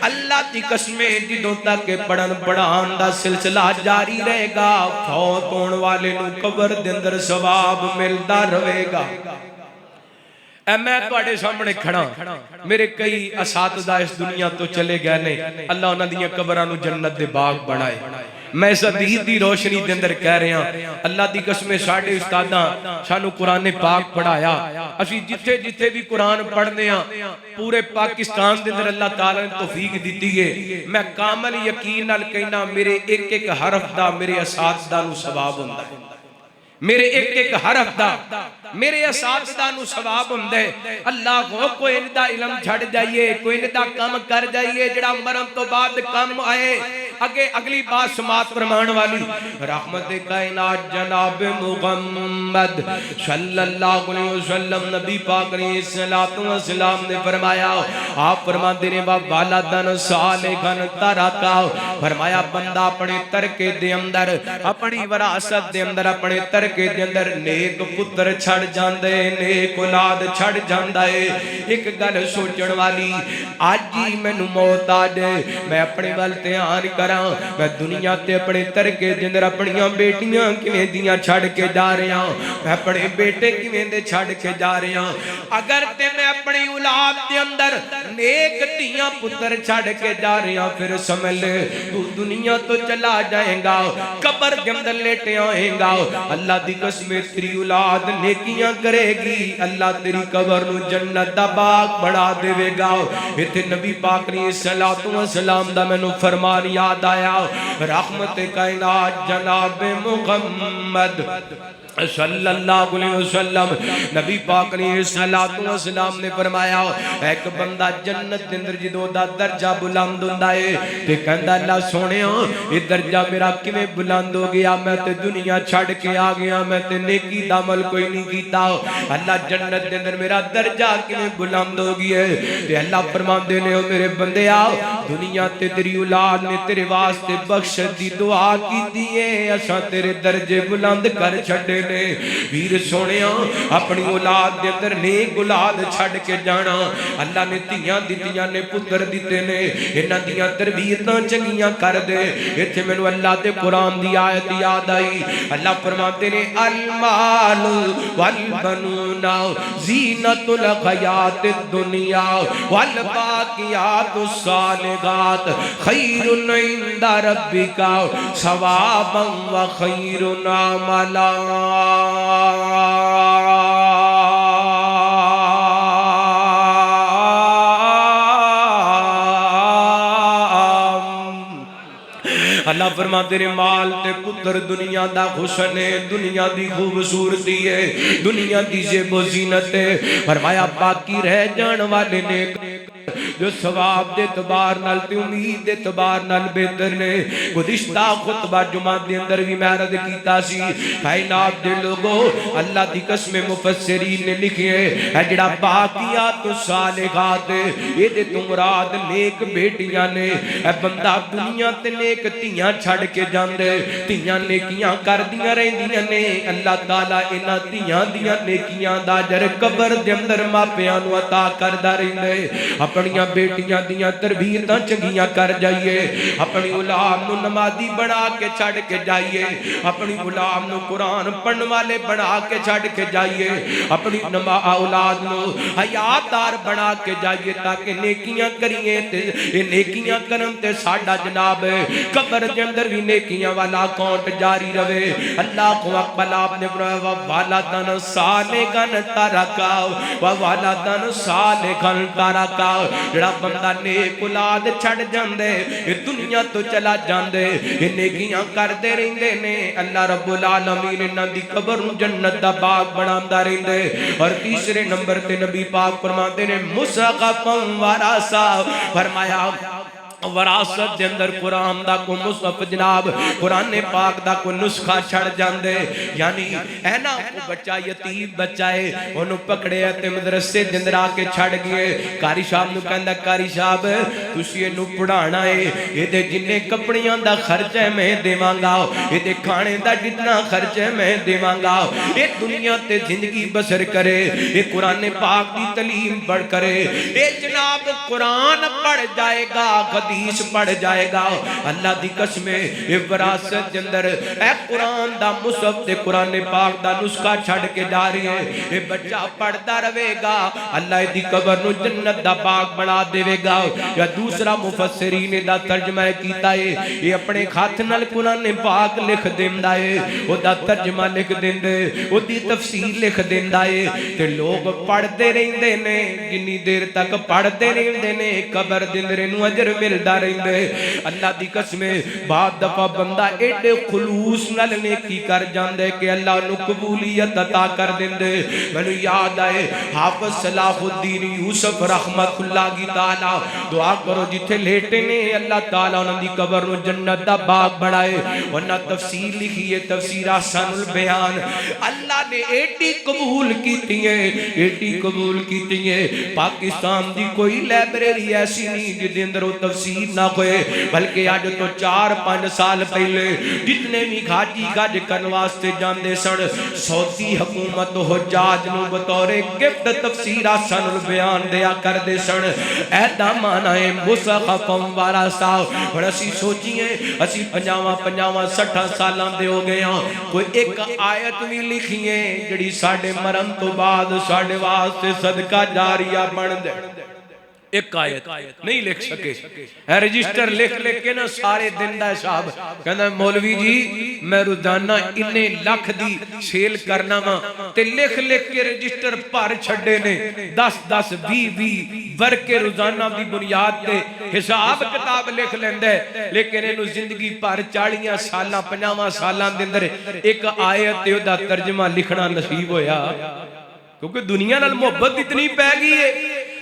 Speaker 1: اللہ دی قسمیں جدوں تک پڑھن پڑھان دا سلسلہ جاری رہے گا، فوت ہون والے نو قبر دے اندر ثواب ملدا رہے گا۔ اے میں تواڈے سامنے کھڑا، میرے کئی اساتذہ اس دنیا تو چلے گئے نے، اللہ انہاں دیاں قبراں نو جنت دے باغ بنائے۔ میں اس حدیث دی روشنی دے اندر کہہ رہا ہوں، اللہ دی قسمیں ساڑھے استاداں سانو قرآن پاک پڑھایا، اسی جتھے جتھے بھی قرآن پڑھنے ہیں پورے پاکستان دے اندر اللہ تعالیٰ نے توفیق دیتی ہے۔ میں کامل یقین نال کہنا میرے ایک ایک حرف دا میرے اساتذہ نو ثواب ہوندا ہے، میرے ایک ایک حرف دا میرے اساتذہ نو ثواب ہوندے۔ اللہ کو کوئی اندہ علم چھڑ جائیے، کوئی اندہ کم کر جائیے جڑا مرم تو بعد کم آئے۔ اگلی بات سماعت فرمان والی، رحمت کائنات جناب محمد صلی اللہ علیہ وسلم نبی پاک علیہ السلام نے فرمایا، آپ فرمان دینے والدن صالحن ترکا، فرمایا بندہ اپنے ترکے دے اندر، اپنی وراثت دے اندر، اپنے ترکے دے اندر نیک پتر چھڑ جاندے، نیک اولاد چھڑ جاندے۔ ایک گل سوچن والی، آج ہی میں نو موت آ جائے، میں اپنے والتے آن کراں، میں دنیا تے اپنے ترکے دے اندر اپنیاں بیٹیاں کیویں دیاں چھڑ کے جا رہا ہوں، میں اپنے بیٹے کیویں دے چھڑ کے جا رہا ہوں۔ اگر تے میں اپنی اولاد دے اندر نیک دیاں پتر چھڑ کے جا رہا ہوں، پھر سمجھ لے تو دنیا تو چلا جائیں گا، قبر دے اندر لیٹے آئیں گا، اللہ دی قسم تیری اولاد نیکیاں کرے گی، اللہ تیری قبر نو جنت دا باغ بڑھا دے گا۔ ایتھے نبی پاک علیہ السلام دا میں نو فرمان یاد آیا، رحمت کائنات جناب محمد صلی اللہ علیہ وسلم نبی پاک علیہ السلام نے فرمایا، ایک بندہ جنت دے اندر جدوں دا درجہ بلند ہوندا ہے تے کہندا اللہ سونیا یہ درجہ میرا کیویں بلند ہو گیا، میں تے دنیا چھڑ کے آ گیا، میں تے نیکی دا عمل کوئی نہیں کیتا، اللہ جنت دے اندر میرا درجہ کیویں بلند ہو گیا ہے۔ تے اللہ فرماندے نے او میرے بندیا دنیا تے تیری اولاد نے تیرے واسطے بخشش دی دعا کیتی ہے، اساں تیرے درجے بلند کر چھڈے نے۔ ویر سونیا اپنی اولاد دے اندر نیک اولاد چھڑ کے جانا، اللہ نے تیاں دتیاں نے پتر دیتے نے، انہاں دیاں تربیتاں چنگیاں کر دے۔ ایتھے مینوں اللہ دے قرآن دی آیت یاد آئی، اللہ فرماتے نے المال والبنون زینت الحیات الدنیا والباقیات الصالحات خیر عند ربک ثوابا وخیر عملا۔ اللہ فرماتے ہیں مال تے پتر دنیا دا حسن ہے، دنیا دی خوبصورتی ہے، دنیا دی زیب و زینت ہے، فرمایا باقی رہ جان والے نے جو ثواب دے اعتبار نال تے امید دے اعتبار نال بہتر نے۔ گزشتہ خطبہ جمعہ دے اندر بھی میں عرض کیتا سی، کائنات دے لوگوں اللہ دی قسم مفسرین نے لکھی ہے جڑا باقیات الصالحات یہ دے تو مراد نیک بیٹیاں نے۔ اے بندہ دنیا تے نیک تیاں چھڑ کے جاندے، تیاں نیکیاں کر دیاں رہندیاں نے، اللہ تعالیٰ انہاں تیاں دیاں نیکیاں دا اجر قبر دے اندر ماپیاں نو عطا کردا رہندے۔ اپنیاں اپنیاں بیٹیاں دیاں تربیتاں چنگیاں کر جائیے اپنی اولاد نو نمازی بنا کے چھڑ کے جائیے اپنی اولاد نو قرآن پڑھن والے بنا کے چھڑ کے جائیے اپنی اولاد نو حیاتدار بنا کے جائیے تاکہ نیکیاں کریے تے نیکیاں کرن تے ساڈا جناب قبر دے اندر بھی نیکیاں والا اکاؤنٹ جاری رہے اللہ اکبر آپ نے فرمایا والدن صالحن ترکا والدن صالحن ترکا جڑا بندہ نیک اولاد چھڑ جاندے یہ دنیا تو چلا جاندے یہ نیکیاں کردے رہندے نے اللہ رب العالمین انہاں دی قبر نوں جنت دا باغ بناندا رہندے اور تیسرے نمبر تے نبی پاک فرماندے نے مصحفم ورثہ فرمایا وراثت دے اندر قرآن دا کو مصحف جناب قرآن پاک دا کو نسخہ چھڑ جاندے یعنی اے نا وہ بچہ یتیم بچہ ہے انہوں پکڑے تے مدرسے دے اندر آ کے چھڑ گئے کاری صاحب نو کہندا کاری صاحب تسی اینو پڑھانا ہے اے دے جننے کپڑیاں دا خرچ ہے میں دیواں گا اے دے کھانے دا جتنا خرچ ہے میں دیواں گا اے دنیا تے زندگی بسر کرے اے قرآن پاک دی تعلیم پڑھ کرے اے جناب قرآن پڑھ جائے گا حدیث پڑھ جائے گا اللہ دی قسم اے وراثت دے اندر اے قرآن دا مصحف تے قرآن پاک دا نسخہ چھڑ کے جا رہی ہے اے بچہ پڑھدا رہے گا اللہ دی قبر نو جنت دا باغ بنا دے گا یا دوسرا مفسرین دا ترجمہ کیتا ہے یہ اپنے ہاتھ نال قرآن پاک لکھ دیندا ہے او دا ترجمہ لکھ دیندے او دی تفسیر لکھ دیندا ہے تے لوگ پڑھدے رہندے نے جنی دیر تک پڑھدے رہندے نے قبر دے اندر نو اجر ملدا رہندے اللہ دی قسم بعد دفعہ بندہ ایڈے خلوص نال نیکی کر جاندے کہ اللہ نو قبولیت عطا کر دیندے مینوں یاد آئے حافظ صلاح الدین یوسف رحمت اللہ کی تعالی دعا کرو جتھے لیٹے نے اللہ تعالی انہاں دی قبر نو جنت دا باغ بنائے ورنہ تفسیر لکھی ہے تفسیر احسن البیان اللہ نے ایڈی قبول کیتی ہے ایڈی قبول کیتی ہے پاکستان دی کوئی لائبریری ایسی نہیں جدے اندر وہ تفسیر نہ ہوئے بلکہ آج تو 4-5 سال پہلے جتنے بھی حاجی حج کرن واسطے جاندے سن سعودی حکومت حجاج نو بطور گفٹ تفسیر احسن البیان دیا کر دے سن ایڈا مانا ہے مصحفم ورثہ اور اسی سوچیے اسی 50-60 سالاں دے ہو گئے ہاں کوئی ایک آیت بھی لکھی ہے جڑی ساڑھے مرن تو بعد ساڑھے واسطے صدقہ جاریہ بن دے ایک آیت نہیں لکھ سکے اے رجسٹر لکھ کے نا سارے دن دا صاحب کہنا مولوی جی میں روزانہ انہیں لکھ دی سیل کرنا ماں تے لکھ کے رجسٹر پر چھڑے نے 10-20 ورکے روزانہ دی بنیاد تے حساب کتاب لکھ لیندے لیکن انہوں زندگی پر 40 سالاں 50 سالاں دندر ایک آیت تے دا ترجمہ لکھنا نصیب ہویا کیونکہ دنیا نال محبت اتنی پہ گئی ہے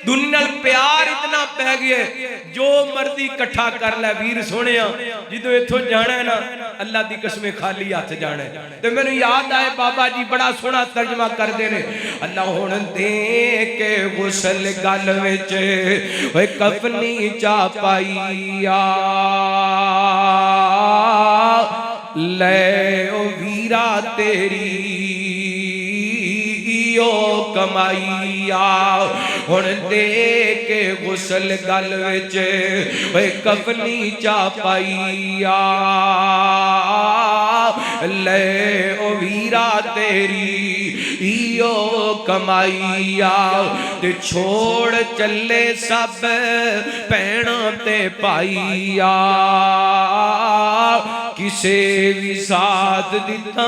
Speaker 1: دنیا نال پیار اتنا پہ گیا ہے جو مرضی کٹھا کر لے ویر سونیا جدو ایتھوں جانا ہے نا اللہ دی قسم خالی ہاتھ جانا ہے تو میں نے یاد آئے بابا جی بڑا سونا ترجمہ کر دینے اللہ ہون دے کے غسل گل وچ اوے کفنی چا پائیا لے او ویرا تیری کمائیا ہن دے کے غسل گل وچ اوے کفنی چا پائیا لے او ویرا تیری ایو کمائیا تے چھوڑ چلے سب پیناں تے پائیا کسے بھی ساتھ دیتا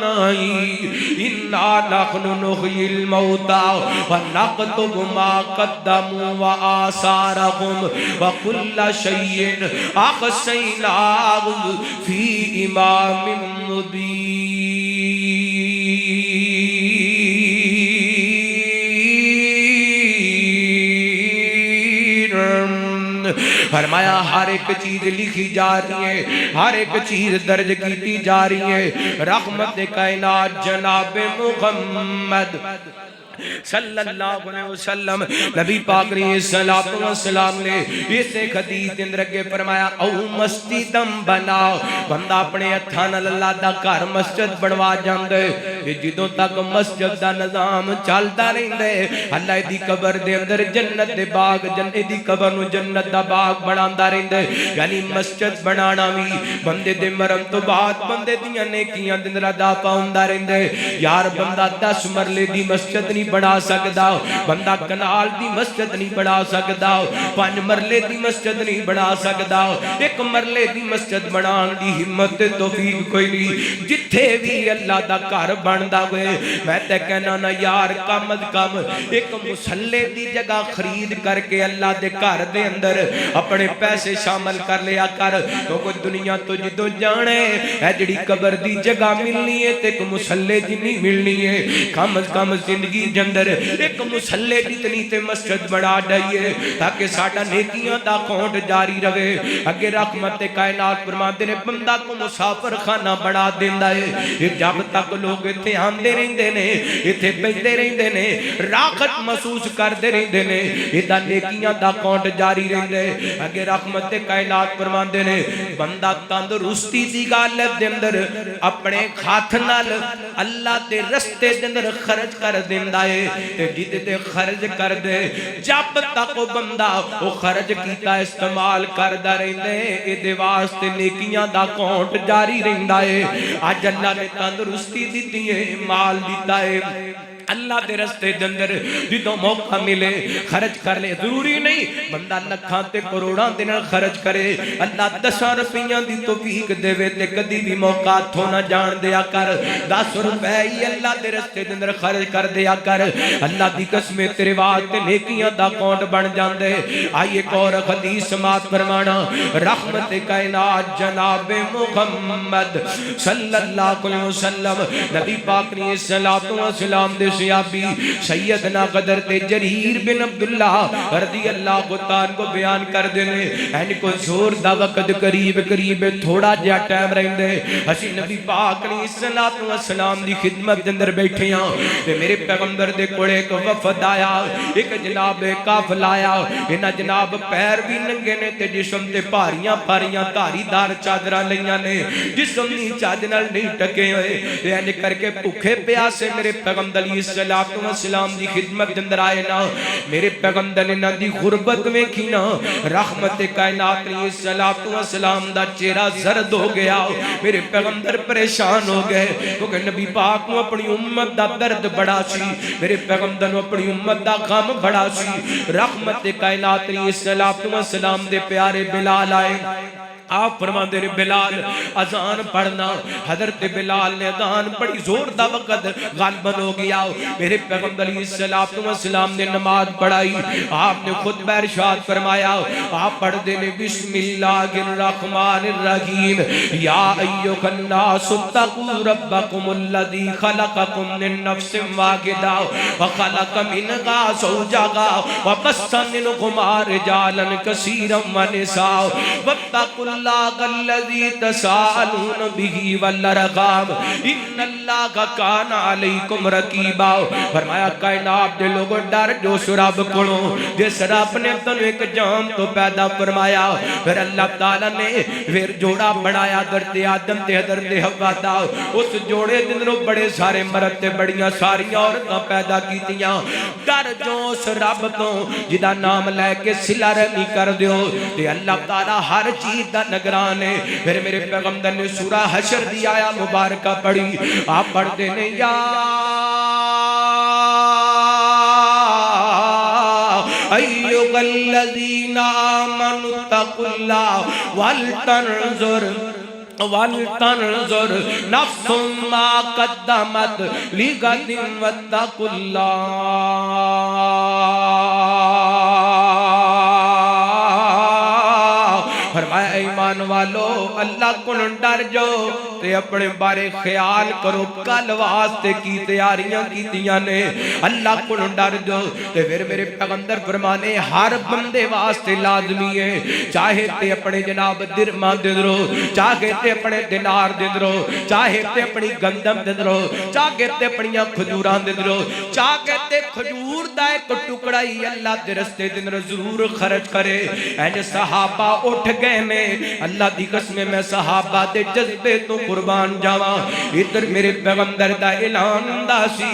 Speaker 1: نہیں انا نحن نحیی الموتا ونکتب ما قدموا وآثارهم وکل شیء احصیناہ فی امام مبین فرمایا ہر ایک چیز لکھی جا رہی ہے ہر ایک چیز درج کیتی جا رہی ہے رحمت کائنات جناب محمد صلی اللہ علیہ وسلم نبی پاک علیہ السلام نے اس ایک حدیث اندر کے فرمایا او مسجدم بنا بندہ اپنے ہتھاں نال اللہ دا گھر مسجد بنوا جاندے جدوں تک مسجد دا نظام چلدا رہندا ہے اللہ دی قبر دے اندر جنت دے باغ جنت دی قبر نو جنت دا باغ بناندا رہندا ہے یعنی مسجد بنانا وی بندے دے مرن تو بعد بندے دیاں نیکیاں دے اندر اضافہ ہوندا رہندا ہے یار بندہ 10 مرلے دی مسجد نہیں بنا سکدا بندہ کنال دی مسجد نہیں بنا سکدا 5 مرلے دی مسجد نہیں بنا سکدا 1 مرلے دی مسجد بنان دی ہمت تے توفیق کوئی نہیں جتھے بھی اللہ دا گھر بندا ہوئے میں تے کہنا نا یار کم از کم ایک مصلے دی جگہ خرید کر کے اللہ دے گھر دے اندر اپنے پیسے شامل کر لیا کر تو کوئی دنیا تو جدو جانے اے جڑی قبر دی جگہ ملنی ہے تے ایک مصلے جنی ملنی ہے کم از کم زندگی جندر ایک مصلے جتنی تے مسجد بڑھا ڈائیے تاکہ ساڑھا نیکیاں دا کونٹ جاری رہے اگر رحمت کائنات فرماتے نے بندہ کو مسافر خانہ بڑھا دیندہ ہے جب تک لوگ اتھے آندے رہندے نے اتھے بیٹھتے رہندے نے راحت محسوس کردے رہندے نے ادھا نیکیاں دا کونٹ جاری رہندے اگر رحمت کائنات فرماتے نے بندہ تندرستی دی غالب دے اندر اپنے ہاتھ نال اللہ دے رستے دے اندر خرچ کر دیندہ ہے تے جدے تے خرچ کر دے جب تک وہ بندہ وہ خرچ کیتا استعمال کردہ رہندے ادھے واسطے نیکیاں دا کونٹ جاری رہندہ ہے آج اللہ نے تندرستی دیتی ہے مال دیتا ہے اللہ دے رستے دے اندر جدوں موقع ملے خرچ کر لے ضروری نہیں بندہ لکھاں تے کروڑاں دے نال خرچ کرے اللہ 10 روپیاں دی توفیق دے وے تے کدی بھی موقع ہتھوں نہ جان دیا کر 10 روپے ہی اللہ دے رستے دے اندر خرچ کر دیا کر اللہ دی قسم تیرے واسطے نیکیاں دا اکاؤنٹ بن جاندے آئیے ایک اور حدیث سماعت فرمانا رحمت کائنات جناب محمد صلی اللہ علیہ وسلم نبی پاک نے صلوات و سلام دے صحابی سیدنا قدر تے جریر بن عبداللہ رضی اللہ تعالیٰ کو بیان کر دینے این کو زور دا وقت قریب تھوڑا جا ٹائم رہندے اسی نبی پاک نے صلوات و سلام دی خدمت اندر بیٹھے ہیں تے میرے پیغمبر دے کوڑے ایک وفد آیا ایک جناب قافلہ آیا انہاں جناب پیر بھی ننگے نے تے جسم تے پاریاں دھاری دار چادراں لیاں نے جسم نہیں چادر نہیں ٹکے ہوئے این کر کے بھوکے پیاسے میرے پیغمبر علیہ السلام دی خدمت اندر آئے نا میرے پیغمبر نے دی غربت میں کی نا رحمت کائنات علیہ السلام دا چہرہ زرد ہو گیا میرے پیغمبر پریشان ہو گئے کیونکہ نبی پاک کو اپنی امت دا درد بڑا سی میرے پیغمبر کو اپنی امت دا غم بڑا سی رحمت کائنات علیہ السلام دے پیارے بلال آئے آپ فرماندے نے بلال اذان پڑھنا حضرت بلال نے اذان پڑھی زور دا وقت غالباً ہو گیا میرے پیغمبر علیہ السلام نے نماز پڑھائی آپ نے خطبہ ارشاد فرمایا آپ پڑھ دے نے بسم اللہ الرحمن الرحیم یا ایوہ الناس اتقوا ربکم الذی خلقکم من نفس واحدہ وخلق منہا زوجہا وبث منہما رجالا کثیرا ونساء واتقوا اللہ الذی تسالون بہ والارحام ان اللہ کان علیکم رقیبا فرمایا کائنات دے لوگوں ڈر جو رب کولوں جس رب نے تانوں ایک جان تو پیدا فرمایا پھر اللہ تعالی نے پھر جوڑا بنایا حضرت آدم تے حضرت حوا دا اس جوڑے دے اندروں بڑے سارے مرد تے بڑیاں ساریاں عورتاں پیدا کیتیاں ڈر جو اس رب تو جدا نام لے کے صلہ رحمی کر دیو تے اللہ تعالی ہر چیز دا نگران ہے پھر میرے پیغمبر نے سورہ حشر دی آیا مبارکہ پڑھی آپ پڑھتے نے یا ایوہ الذین آمنوا اتقوا اللہ وَلْتَنْظُرْ نَفْسٌ مَا قَدَّمَتْ لِغَدٍ وَاتَّقُوا اللَّهَ فرمایا ایمان والو اللہ کو ڈر جو تے اپنے بارے خیال کرو کل واسطے کی تیاریاں کی دیا نے اللہ کو ڈر جو تے پھر میرے پیغمبر فرمانے ہر بندے واسطے لازمی ہے چاہے تے اپنے جناب درما دے درو چاہے تے اپنے دینار دے درو چاہے تے اپنی گندم دے درو چاہے تے اپنی کھجوران دے درو چاہے تے کھجور دا ایک ٹکڑا ہی اللہ دے رستے دے اندر ضرور خرچ کرے این صحابہ اٹھ گئے نے اللہ دی قسم میں صحابہ دے جذبے تو قربان جاواں ادھر میرے پیغمبر دا اعلان ہوندا سی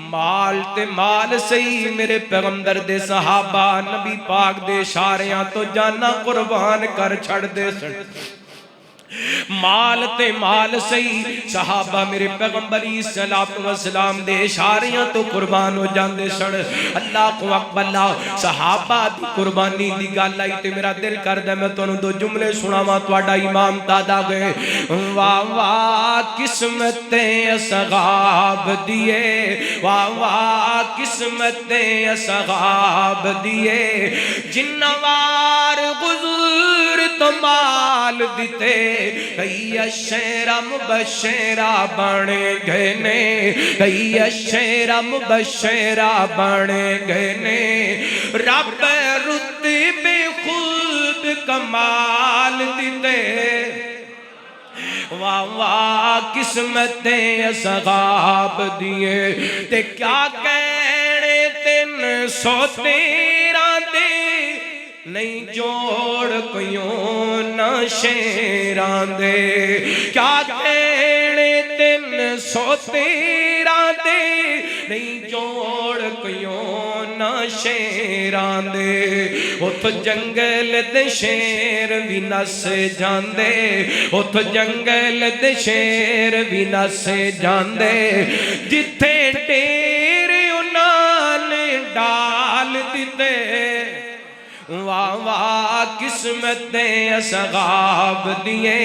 Speaker 1: مال تے مال سہی میرے پیغمبر دے صحابہ نبی پاک دے اشاریاں تو جانا قربان کر چھڑ دے سن مال تے مال سہی صحابہ میرے پیغمبر علیہ السلام دے اشاریاں تو قربان ہو جاندے سن اللہ اکبر اللہ صحابہ دی قربانی دی گل آئی تے میرا دل کردا میں تانوں دو جملے سناواں تہاڈا امام دادا گئے واہ واہ قسمتیں اصحاب دیے واہ واہ قسمتیں اصحاب دیے جنوار غزور تو مال دیتے کئی اشیرہ مبشرہ بنے گئے نے کئی اشیرہ مبشرہ بنے گئے نے رب رتبے خود کمال دیتے واہ واہ قسمتیں اصحاب دیے تے کیا کہنے 313 دے نہیں جوڑ کیوں نہ شیران دے کیا کہنے 313 دے نہیں جوڑ کیوں نہ شیران دے اتھ جنگل دے شیر بھی نس جاندے اتھ جنگل دے شیر بھی نس جاندے جتھے ڈیرے انہاں نے ڈال دیتے واہ واہ قسمتیں اصحاب دیے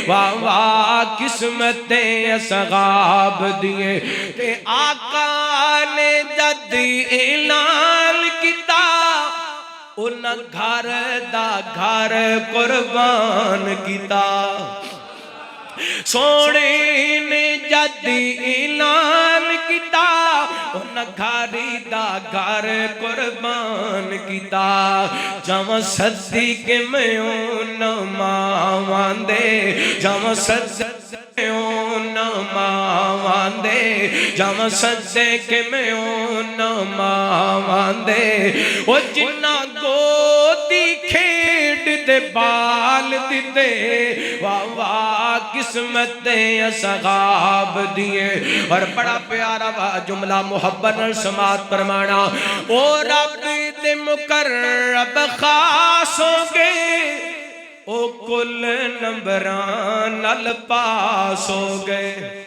Speaker 1: واہ واہ قسمتیں اصحاب دیے تے آقا نے جد اعلان کیتا انہاں گھر دا گھر قربان کیتا سونے نے جد اعلان کیتا انہاں گھری دا گھر قربان کیتا جاواں صدیق میں انہاں ماواں دے جاواں صدیق میں انہاں ماواں دے جاواں صدیق میں انہاں ماواں دے او جنہاں گودی کھیڈ دے بال دیتے واہ واہ قسمتیں اصحاب دیے اور بڑا پیارا جملہ محبت نال سماعت فرمانا او رب دے مقرب خاص ہو گئے او کل نمبران نال پاس ہو گئے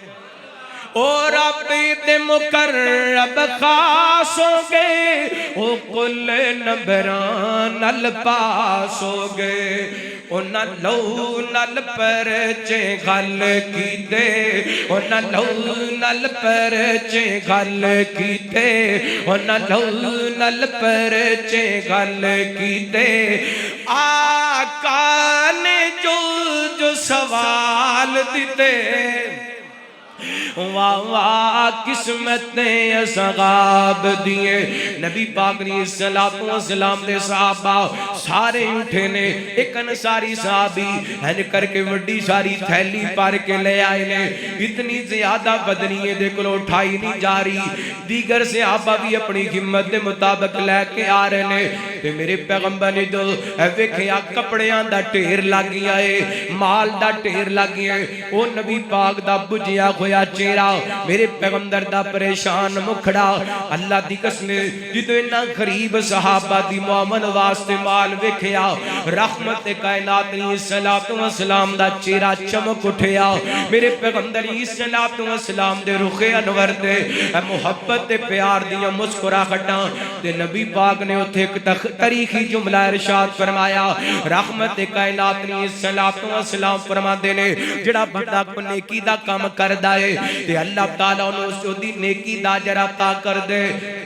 Speaker 1: او رب دے مقرب خاص ہو گئے او کل نمبران نال پاس ہو گئے انہاں لہو نال پرچے غل کیتے انہاں لہو نال پرچے غل کیتے انہاں لہو نال پرچے غل کیتے آقا نے جو سوال دیتے واہ واہ قسمتیں اصحاب دیے نبی پاک علیہ السلام دے صحابہ سارے اٹھے نے ایک انصاری صحابی ہن کر کے وڈی ساری تھیلی پار کے لے آئے نے اتنی زیادہ بدنیے دے کلو اٹھائی نہیں جا رہی دیگر صحابہ بھی اپنی ہمت دے مطابق لے کے آ رہے نے تے میرے پیغمبر نے جو ویکھیا کپڑیاں دا ڈھیر لگی آئے مال دا ڈھیر لگی آئے او نبی پاک دا بجیا ہویا چہرہ میرے پیغمبر دا پریشان مکھڑا اللہ دی قسم جدو انہاں غریب صحابہ دی مومن واسطے مال ویکھیا رحمت کائنات علیہ السلام دا چہرہ چمک اٹھیا میرے پیغمبر علیہ السلام دے رخ انور تے محبت تے پیار دیاں مسکراہٹاں تے نبی پاک نے اوتھے ایک تاریخی جملہ ارشاد فرمایا رحمت کائنات علیہ السلام فرماندے نے جڑا بندہ کو نیکی دا کام کردا ہے تے اللہ تعالیٰ انہوں اس جو دی نیکی دا اجر عطا کر دے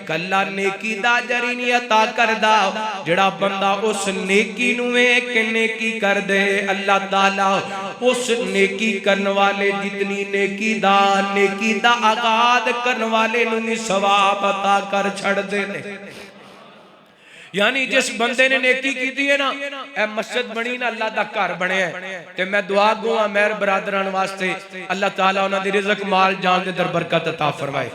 Speaker 1: کلا نیکی دا اجر ہی نہیں عطا کر دا جڑا بندہ اس نیکی نوے کہ نیکی کر دے اللہ تعالیٰ اس نیکی کرن والے جتنی نیکی دا آغاد کرن والے نوی ثواب عطا کر چھڑ دے نے یعنی جس بندے نے نیکی کی دیئے نا اے مسجد بنی نا اللہ دا کار بنے ہیں تے میں دعا گوا میر برادران واسطے اللہ تعالیٰ انہاں دی رزق مال جان دے در برکت عطا فرمائے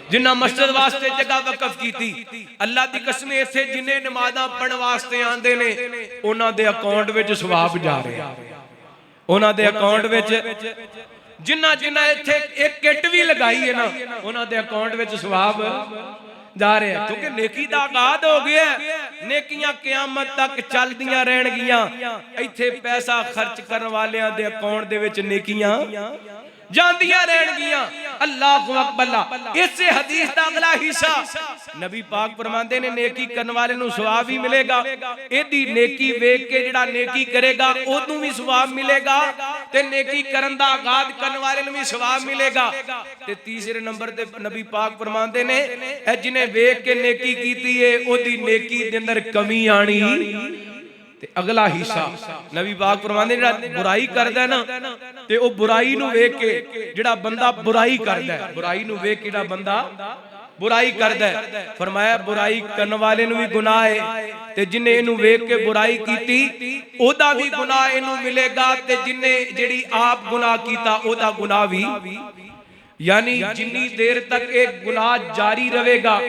Speaker 1: جنہاں مسجد واسطے جگہ وقف کی تھی اللہ دی قسم ایسے جنہیں نمازاں پڑھ واسطے آندے نے انہاں دے اکاؤنٹ وچ ثواب جا رہے ہیں انہاں دے اکاؤنٹ وچ جنہ جنہ ایتھے ایک کٹ بھی لگائی ہے نا انہاں دے اکاؤنٹ وچ ثواب جا رہے ہیں، کیونکہ نیکی دا آغاز ہو گیا ہے۔ نیکیاں قیامت تک چل دیاں رہن گیاں، ایتھے پیسہ خرچ کرن والیاں دے اکاؤنٹ دے وچ نیکیاں جاندیاں رہن گیاں۔ اللہ اکبر اللہ۔ اس سے حدیث دا اگلا حصہ نبی پاک فرماندے نے نیکی کرن والے نو ثواب ہی ملے گا، ایدی نیکی ویکھ کے جڑا نیکی کرے گا اودوں بھی ثواب ملے گا، تے نیکی کرن دا آغاز کرن والے نو بھی ثواب ملے گا۔ تے تیسرے نمبر تے نبی پاک فرماندے نے اے جنے ویکھ کے نیکی کیتی ہے اودی نیکی دے اندر کمی آنی۔ اگلا حصہ نبی پاک فرماندے جڑا برائی کردا ہے نا تے او برائی نو ویکھ کے جڑا بندہ برائی کردا ہے، برائی نو ویکھ کے جڑا بندہ برائی کردا ہے، فرمایا برائی کرن والے نو بھی گناہ ہے تے جن نے اینو ویکھ کے برائی کیتی او دا بھی گناہ اینو ملے گا، تے جن نے جڑی آپ گناہ کیتا او دا گناہ بھی، یعنی جنی دیر تک ایک گناہ جاری رہے گا،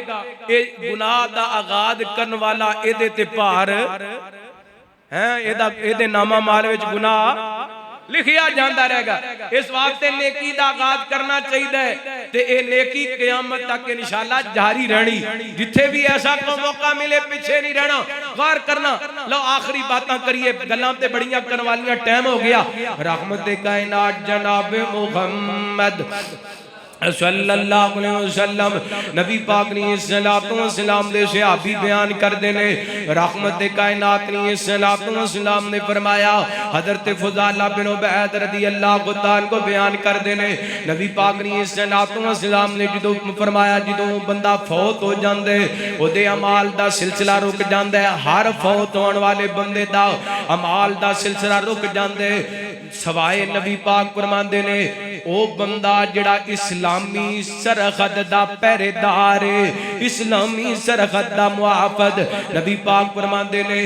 Speaker 1: ایک گناہ دا آغاز کرن والا اے دے تے پار ایدے نامہ مال وچ گناہ لکھیا جاندہ رہے گا۔ اس واسطے نیکی دا آغاز کرنا چاہیے تے اے نیکی قیامت تک انشاءاللہ جاری رہنی، جتھے بھی ایسا کو موقع ملے پیچھے نہیں رہنا، غور کرنا۔ لو آخری باتاں کریے، گلاں تے بڑیاں کروالیاں، ٹائم ہو گیا۔ رحمت کائنات جناب محمد صلی اللہ علیہ وسلم نبی پاک نے الصلوۃ والسلام دے صحابی بیان کر دینے، رحمت کائنات نے الصلوۃ والسلام نے فرمایا، حضرت فضالہ بن عبید رضی اللہ تعالیٰ کو بیان کر دینے، نبی پاک نے الصلوۃ والسلام نے جدو فرمایا جدو بندہ فوت ہو جاندے او دے اعمال دا سلسلہ رک جاندے، ہر فوت ہون والے بندے دا اعمال دا سلسلہ رک جاندے، سوائے نبی پاک فرماندے نے او بندہ جڑا اسلامی سرحد دا پہرے دار، اسلامی سرحد دا محافظ، نبی پاک فرماندے نے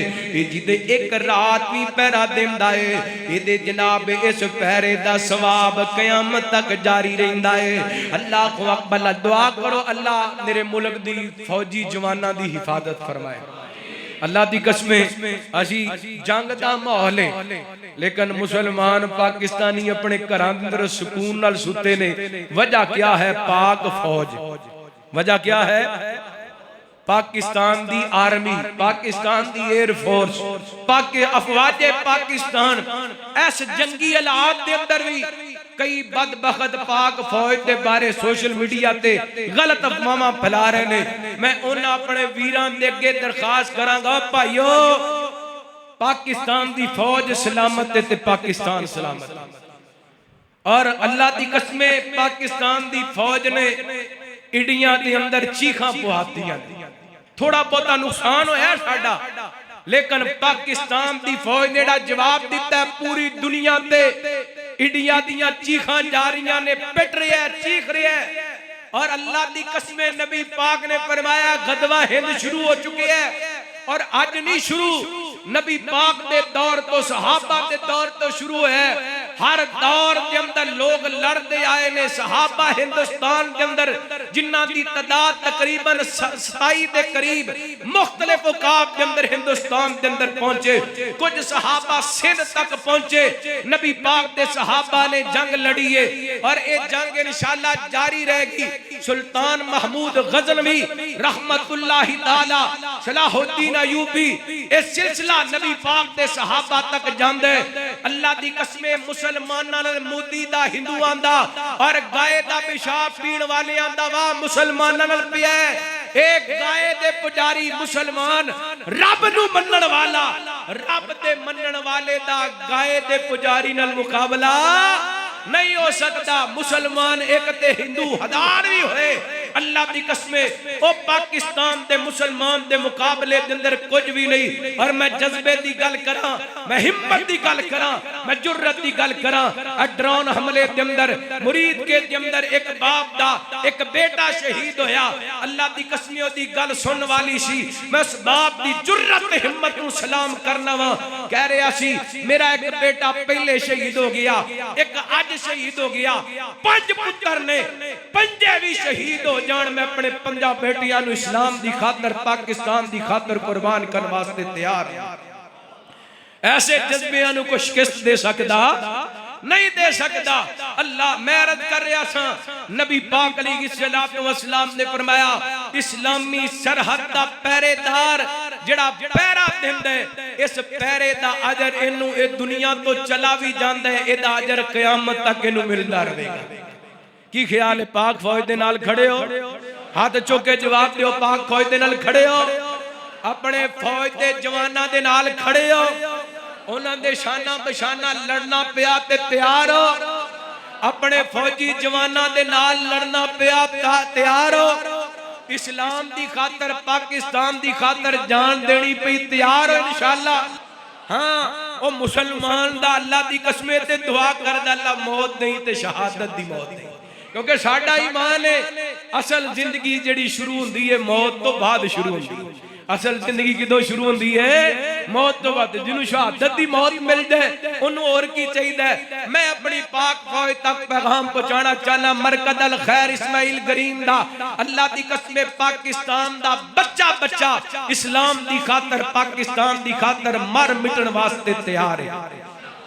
Speaker 1: جدے ایک رات بھی پہرا دیندہ ہے، یہ جناب اس پہرے دا ثواب قیامت تک جاری رہندا ہے۔ اللہ اکبر، دعا کرو اللہ میرے ملک دی فوجی جواناں دی حفاظت فرمائے۔ اللہ دی قسمیں اسی جنگ دا ماحول ہے لیکن مسلمان پاکستانی اپنے گھراں اندر سکون نال ستے نے، وجہ کیا ہے؟ پاک فوج۔ وجہ کیا ہے؟ پاکستان دی آرمی، پاکستان دی ایئر فورس، افواج پاکستان ایس جنگی حالات دے اندر بھی کئی بدبخت پاک فوج دے بارے سوشل میڈیا تے غلط افواہاں پھیلا رہے نے۔ میں انہاں اپنے ویران دے اگے درخواست کراں گا، بھائیو پاکستان دی فوج سلامت تے پاکستان سلامت، اور اللہ دی قسمیں پاکستان دی فوج نے اڈیاں دے اندر چیخاں پہاتیاں، تھوڑا بہتا نقصان ہویا ساڈا، لیکن پاکستان دی فوج نے جواب دیتا ہے پوری دنیا تے اڈیاں دیاں چیخاں جاریاں نے، پٹ رہے ہیں، چیخ رہے ہیں، اور اللہ دی قسمیں نبی پاک نے فرمایا غزوہ ہند شروع ہو چکے ہیں، اور آج نہیں شروع، نبی پاک دے دور تو صحابہ دے دور تو شروع ہے، ہر دور کے اندر لوگ لڑ دے آئے نے۔ صحابہ ہندوستان کے اندر جنہ دی تعداد تقریباً 27 دے قریب مختلف اوقات کے اندر ہندوستان کے اندر پہنچے، کچھ صحابہ سندھ تک پہنچے، نبی پاک دے صحابہ نے جنگ لڑیے، اور یہ جنگ انشاءاللہ جاری رہے گی۔ سلطان محمود غزنوی رحمت اللہ تعالی، صلاح الدین ایوبی، اس سلسلہ نبی پاک دے صحابہ تک جاندے۔ اللہ دی قسمیں مسلماناں نال مودی دا ہندوآں دا اور گائے دا پیشاب پین والیاں دا واہ مسلماناں نال پیا ہے۔ ایک گائے دے پجاری مسلمان رب نو منن والا، رب دے منن والے دا گائے دے پجاری نال مقابلہ نہیں ہو سکتا۔ مسلمان ایک تے ہندو ہزار بھی ہوئے، اللہ دی قسمیں او پاکستان دے مسلمان دے مقابلے دے اندر کچھ بھی نہیں۔ اور میں جذبے دی گل کراں، میں ہمت دی گل کراں، میں جرت دی گل کراں۔ ڈرون حملے دے اندر مرید کے دے اندر ایک باپ دا ایک بیٹا شہید ہویا، اللہ دی قسمیوں دی گل سن والی سی، میں اس باپ دی جرت ہمت نو سلام کرنا وا، کہہ رہا سی میرا ایک بیٹا پہلے شہید ہو گیا، ایک آج شہید ہو گیا، 5 پتر نے 5 بھی شہید ہو جان، میں اپنے 5 بیٹیاں نو اسلام دی خاطر پاکستان دی خاطر قربان کرن واسطے تیار۔ ایسے جذبیاں نو کو شکست دے سکدا نہیں دے سکتا. اللہ میں عرض کر رہا سا نبی پاک علیہ الصلوۃ والسلام نے فرمایا اسلامی سرحد دا پہرے دار جڑا پہرا دیندا ہے اس پہرے دا اجر اینو اے دنیا تو چلا بھی جاندا ہے اے دا اجر قیامت تک اینو ملدا رہے گا. کی خیال ہے پاک فوج دے نال کھڑے ہو ہاتھ چوک کے جواب دیو پاک فوج دے نال کھڑے ہو اپنے فوج دے جواناں دے نال کھڑے ہو انہاں دے شانہ بشانہ لڑنا پیا تے تیار ہو اپنے فوجی جواناں دے نال لڑنا پیا تیار ہو اسلام دی خاطر پاکستان دی خاطر جان دینی پئی تیار ہو انشاءاللہ. ہاں او مسلمان دا اللہ دی قسمیں تے دعا کردا اللہ موت نہیں تے شہادت دی موت نہیں کیونکہ ساڈا ایمان ہے اصل زندگی جڑی شروع ہوندی ہے موت تو بعد شروع ہوندی ہے. اصل زندگی کدوں شروع ہوندی ہے موت تو بعد. جنوں شہادت دی موت مل جائے انہوں اور کی چاہیے. میں اپنی پاک فوج تک پیغام پہنچانا چاہنا مرکز الخیر اسماعیل گرین دا اللہ دی قسم پاکستان دا بچہ بچہ اسلام دی خاطر پاکستان دی خاطر مر مٹن واسطے تیار ہے.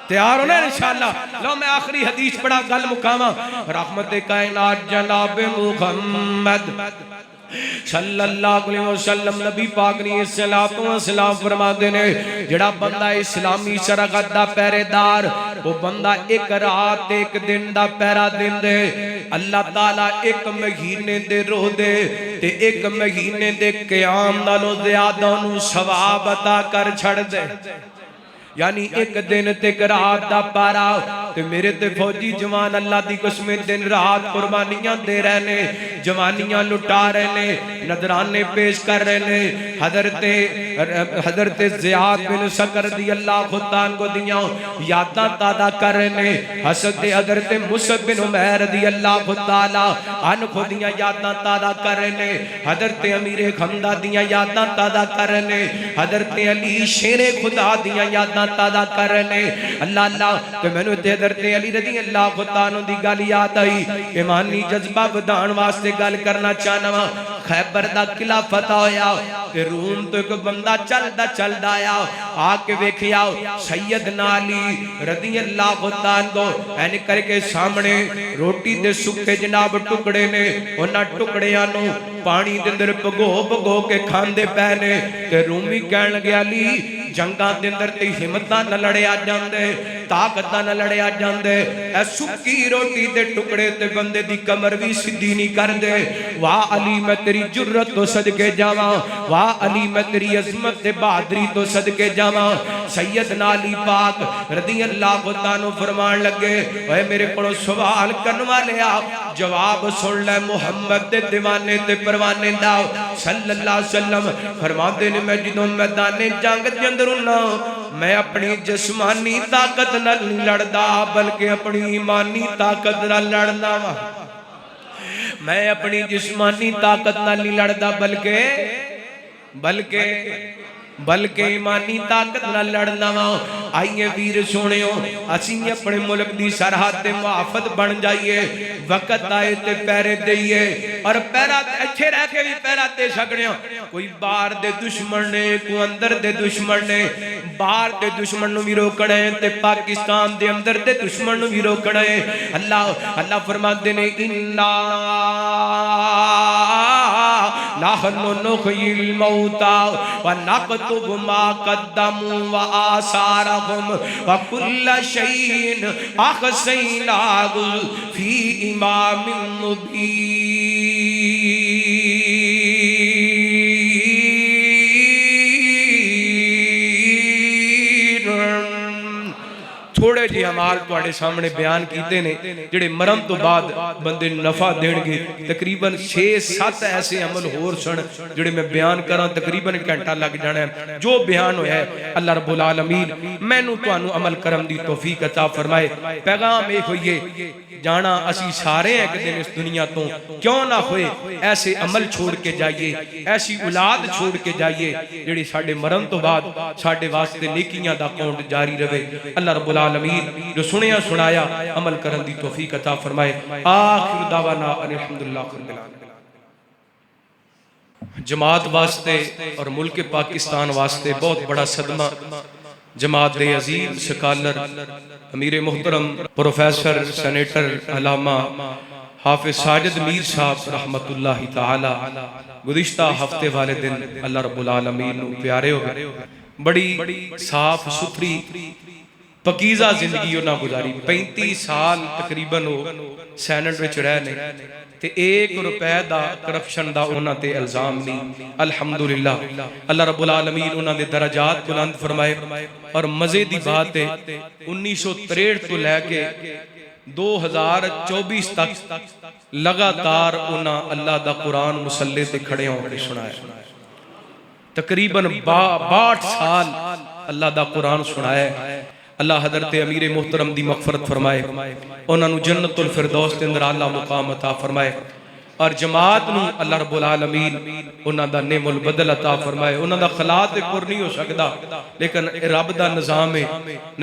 Speaker 1: تیار ہونا انشاءاللہ. لو میں آخری حدیث پڑھا گل مقامہ رحمت کائنات جناب محمد صلی اللہ علیہ وسلم نبی پاک نے الصلوۃ والسلام فرما دینے جڑا بندہ اسلامی سرحد دا پہرے دار وہ بندہ ایک رات ایک دن دا پہرا دین دے اللہ تعالیٰ ایک مہینے دے روح دے تے ایک مہینے دے قیام نالوں زیادہ انہوں ثواب عطا کر چھڑ دے. یعنی ایک دن تے رات دا پارا تے میرے تے فوجی جوان اللہ دی قسم دن رات قربانیاں دے رہنے جوانیاں لٹا رہنے نذرانے پیش کر رہنے. حضرت زیاد بن سکر دی اللہ خدان کو دیاں یاداں تازہ کر رہنے. حضرت مصعب بن عمیر دی اللہ خدالا ان خودیاں یاداں تازہ کر رہنے. حضرت امیر خمدہ دیاں یاداں تازہ کر رہنے. حضرت علی شیر خدا دیاں یاداں تازہ کر رہنے. اللہ اللہ کہ میں نے حضرت علی رضی اللہ خدانو دی گل یاد آئی ایمانی جذبہ بدان واسطے گل کرنا چاہنا. خیبر دا قلعہ فتح ہویا کہ روم تو ایک بندہ چل دا آیا آ کے ویکھیا سیدنا علی رضی اللہ خدان کو این کر کے سامنے روٹی دے سکے جناب ٹکڑے نے انہاں ٹکڑیاں نو پانی دے اندر پگو کے کھاندے پہنے کہ رومی کہن لگے علی جنگاں دے اندر تے ہمتاں نہ لڑیا جاندے طاقتاں نہ لڑیا جاندے اے سکی روٹی دے ٹکڑے تے بندے دی کمر بھی سیدھی نہیں کر دے. واہ علی میں تیری جرت تو صدقے جاواں واہ علی میں تیری عظمت تے بہادری تو صدقے جاواں. سیدنا علی پاک رضی اللہ عنہ فرمان لگے اے میرے کولوں سوال کرن والے آ جواب سن لے محمد دے دیوانے تے پروانے دا صلی اللہ علیہ وسلم فرماندے نے میں جدوں میدان جنگ دے اندر ہوں میں اپنی جسمانی طاقت نہ لڑدا بلکہ اپنی ایمانی طاقت نہ لڑنا وا. میں اپنی جسمانی طاقت نہ لڑدا بلکہ ایمانی طاقت نہ لڑنا وا. آئیے ویر سونیو اسی اپنے ملک دی سرحد تے محافظ بن جائیے. وقت آئے تے پیرے دئیے اور پیرا اچھے رہ کے بھی پیرا دے سکنے ہو. کوئی باہر دے دشمن نے کوئی اندر دے دشمن نے باہر دے دشمن نو بھی روکنا ہے تے پاکستان دے اندر دے دشمن نو بھی روکنا ہے. اللہ فرماتے نے اِنَّا نَحْنُ نُحْيِي الْمَوْتَى وَنَكْتُبُ مَا قَدَّمُوا وَآثَارَهُمْ وَكُلَّ شَيْءٍ أَحْصَيْنَاهُ فِي إِمَامٍ مُبِينٍ. تھوڑے جی عمال تواڈے سامنے بیان کیتے نے جڑے مرن تو بعد بندے نفع دین گے. تقریباً 6-7 ایسے عمل ہور سن جڑے میں بیان کراں تقریباً گھنٹہ لگ جانا ہے. جو بیان ہویا ہے اللہ رب العالمین مینوں تانوں عمل کرن دی توفیق عطا فرمائے. پیغام ایک ہوئیے جانا اسی سارے ایک دن اس دنیا تو کیوں نہ ہوئے ایسے عمل چھوڑ کے جائیے ایسی اولاد چھوڑ کے جائیے جڑی ساڈے مرن تو بعد ساڈے واسطے نیکیاں دا کونٹ جاری رہے. اللہ رب العالمین جو سنیا سنایا عمل کرن دی توفیق عطا فرمائے. آخر دعوانا الحمدللہ رب العالمین. جماعت واسطے اور ملک پاکستان واسطے بہت بڑا صدمہ جماعت دے عزیز سکالر امیر محترم پروفیسر سینیٹر علامہ حافظ ساجد میر صاحب رحمت اللہ تعالی گزشتہ ہفتے والے دن اللہ رب العالمین نو پیارے ہو گئے. بڑی صاف ستھری پکیزہ زندگی انہاں گزاری. 35 سال تقریباً ہو سینٹ وچ رہنے تے 1 روپے دا کرپشن دا انہاں تے الزام نہیں. الحمدللہ اللہ رب العالمین انہاں دے درجات بلند فرمائے. اور مزے دی بات ہے 1963 تو لے کے 2024 تک لگاتار انہاں اللہ دا قرآن مسلح تے کھڑے ہوں کے سنائے. تقریباً 62 سال اللہ دا قرآن سنائے. اللہ حضرت امیر محترم دی مغفرت فرمائے, انہاں نو جنت الفردوس دے اندر اعلیٰ مقام عطا فرمائے. اور جماعت نو اللہ رب العالمین انہاں دا نعم البدل عطا فرمائے. انہاں دا خلات پر نہیں ہو سکتا لیکن رب دا نظام ہے.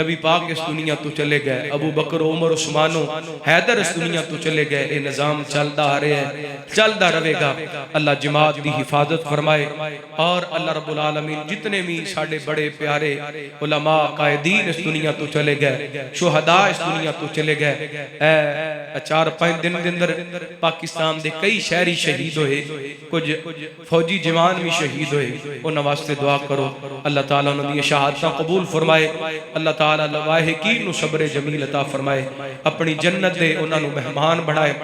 Speaker 1: نبی پاک اس دنیا تو چلے گئے, ابو بکر عمر عثمانو حیدر اس دنیا تو چلے گئے. اے نظام چلدا آ رہے ہیں, چلدا رہے گا. اللہ جماعت دی حفاظت فرمائے. اور اللہ رب العالمین جتنے بھی ساڑے بڑے پیارے علماء قائدین اس دنیا تو چلے گئے, شہداء اس دنیا تو چلے گئے. 4-5 دن دے اندر پاکستان دے کئی شہری شہید ہوئے, کچھ فوجی جوان بھی شہید ہوئے. انہاں واسطے دعا کرو اللہ تعالیٰ انہوں نے شہادتاں قبول فرمائے. اللہ تعالیٰ لواحقین نو صبر جمیل عطا فرمائے. اپنی جنت دے انہوں نے مہمان بڑھائے.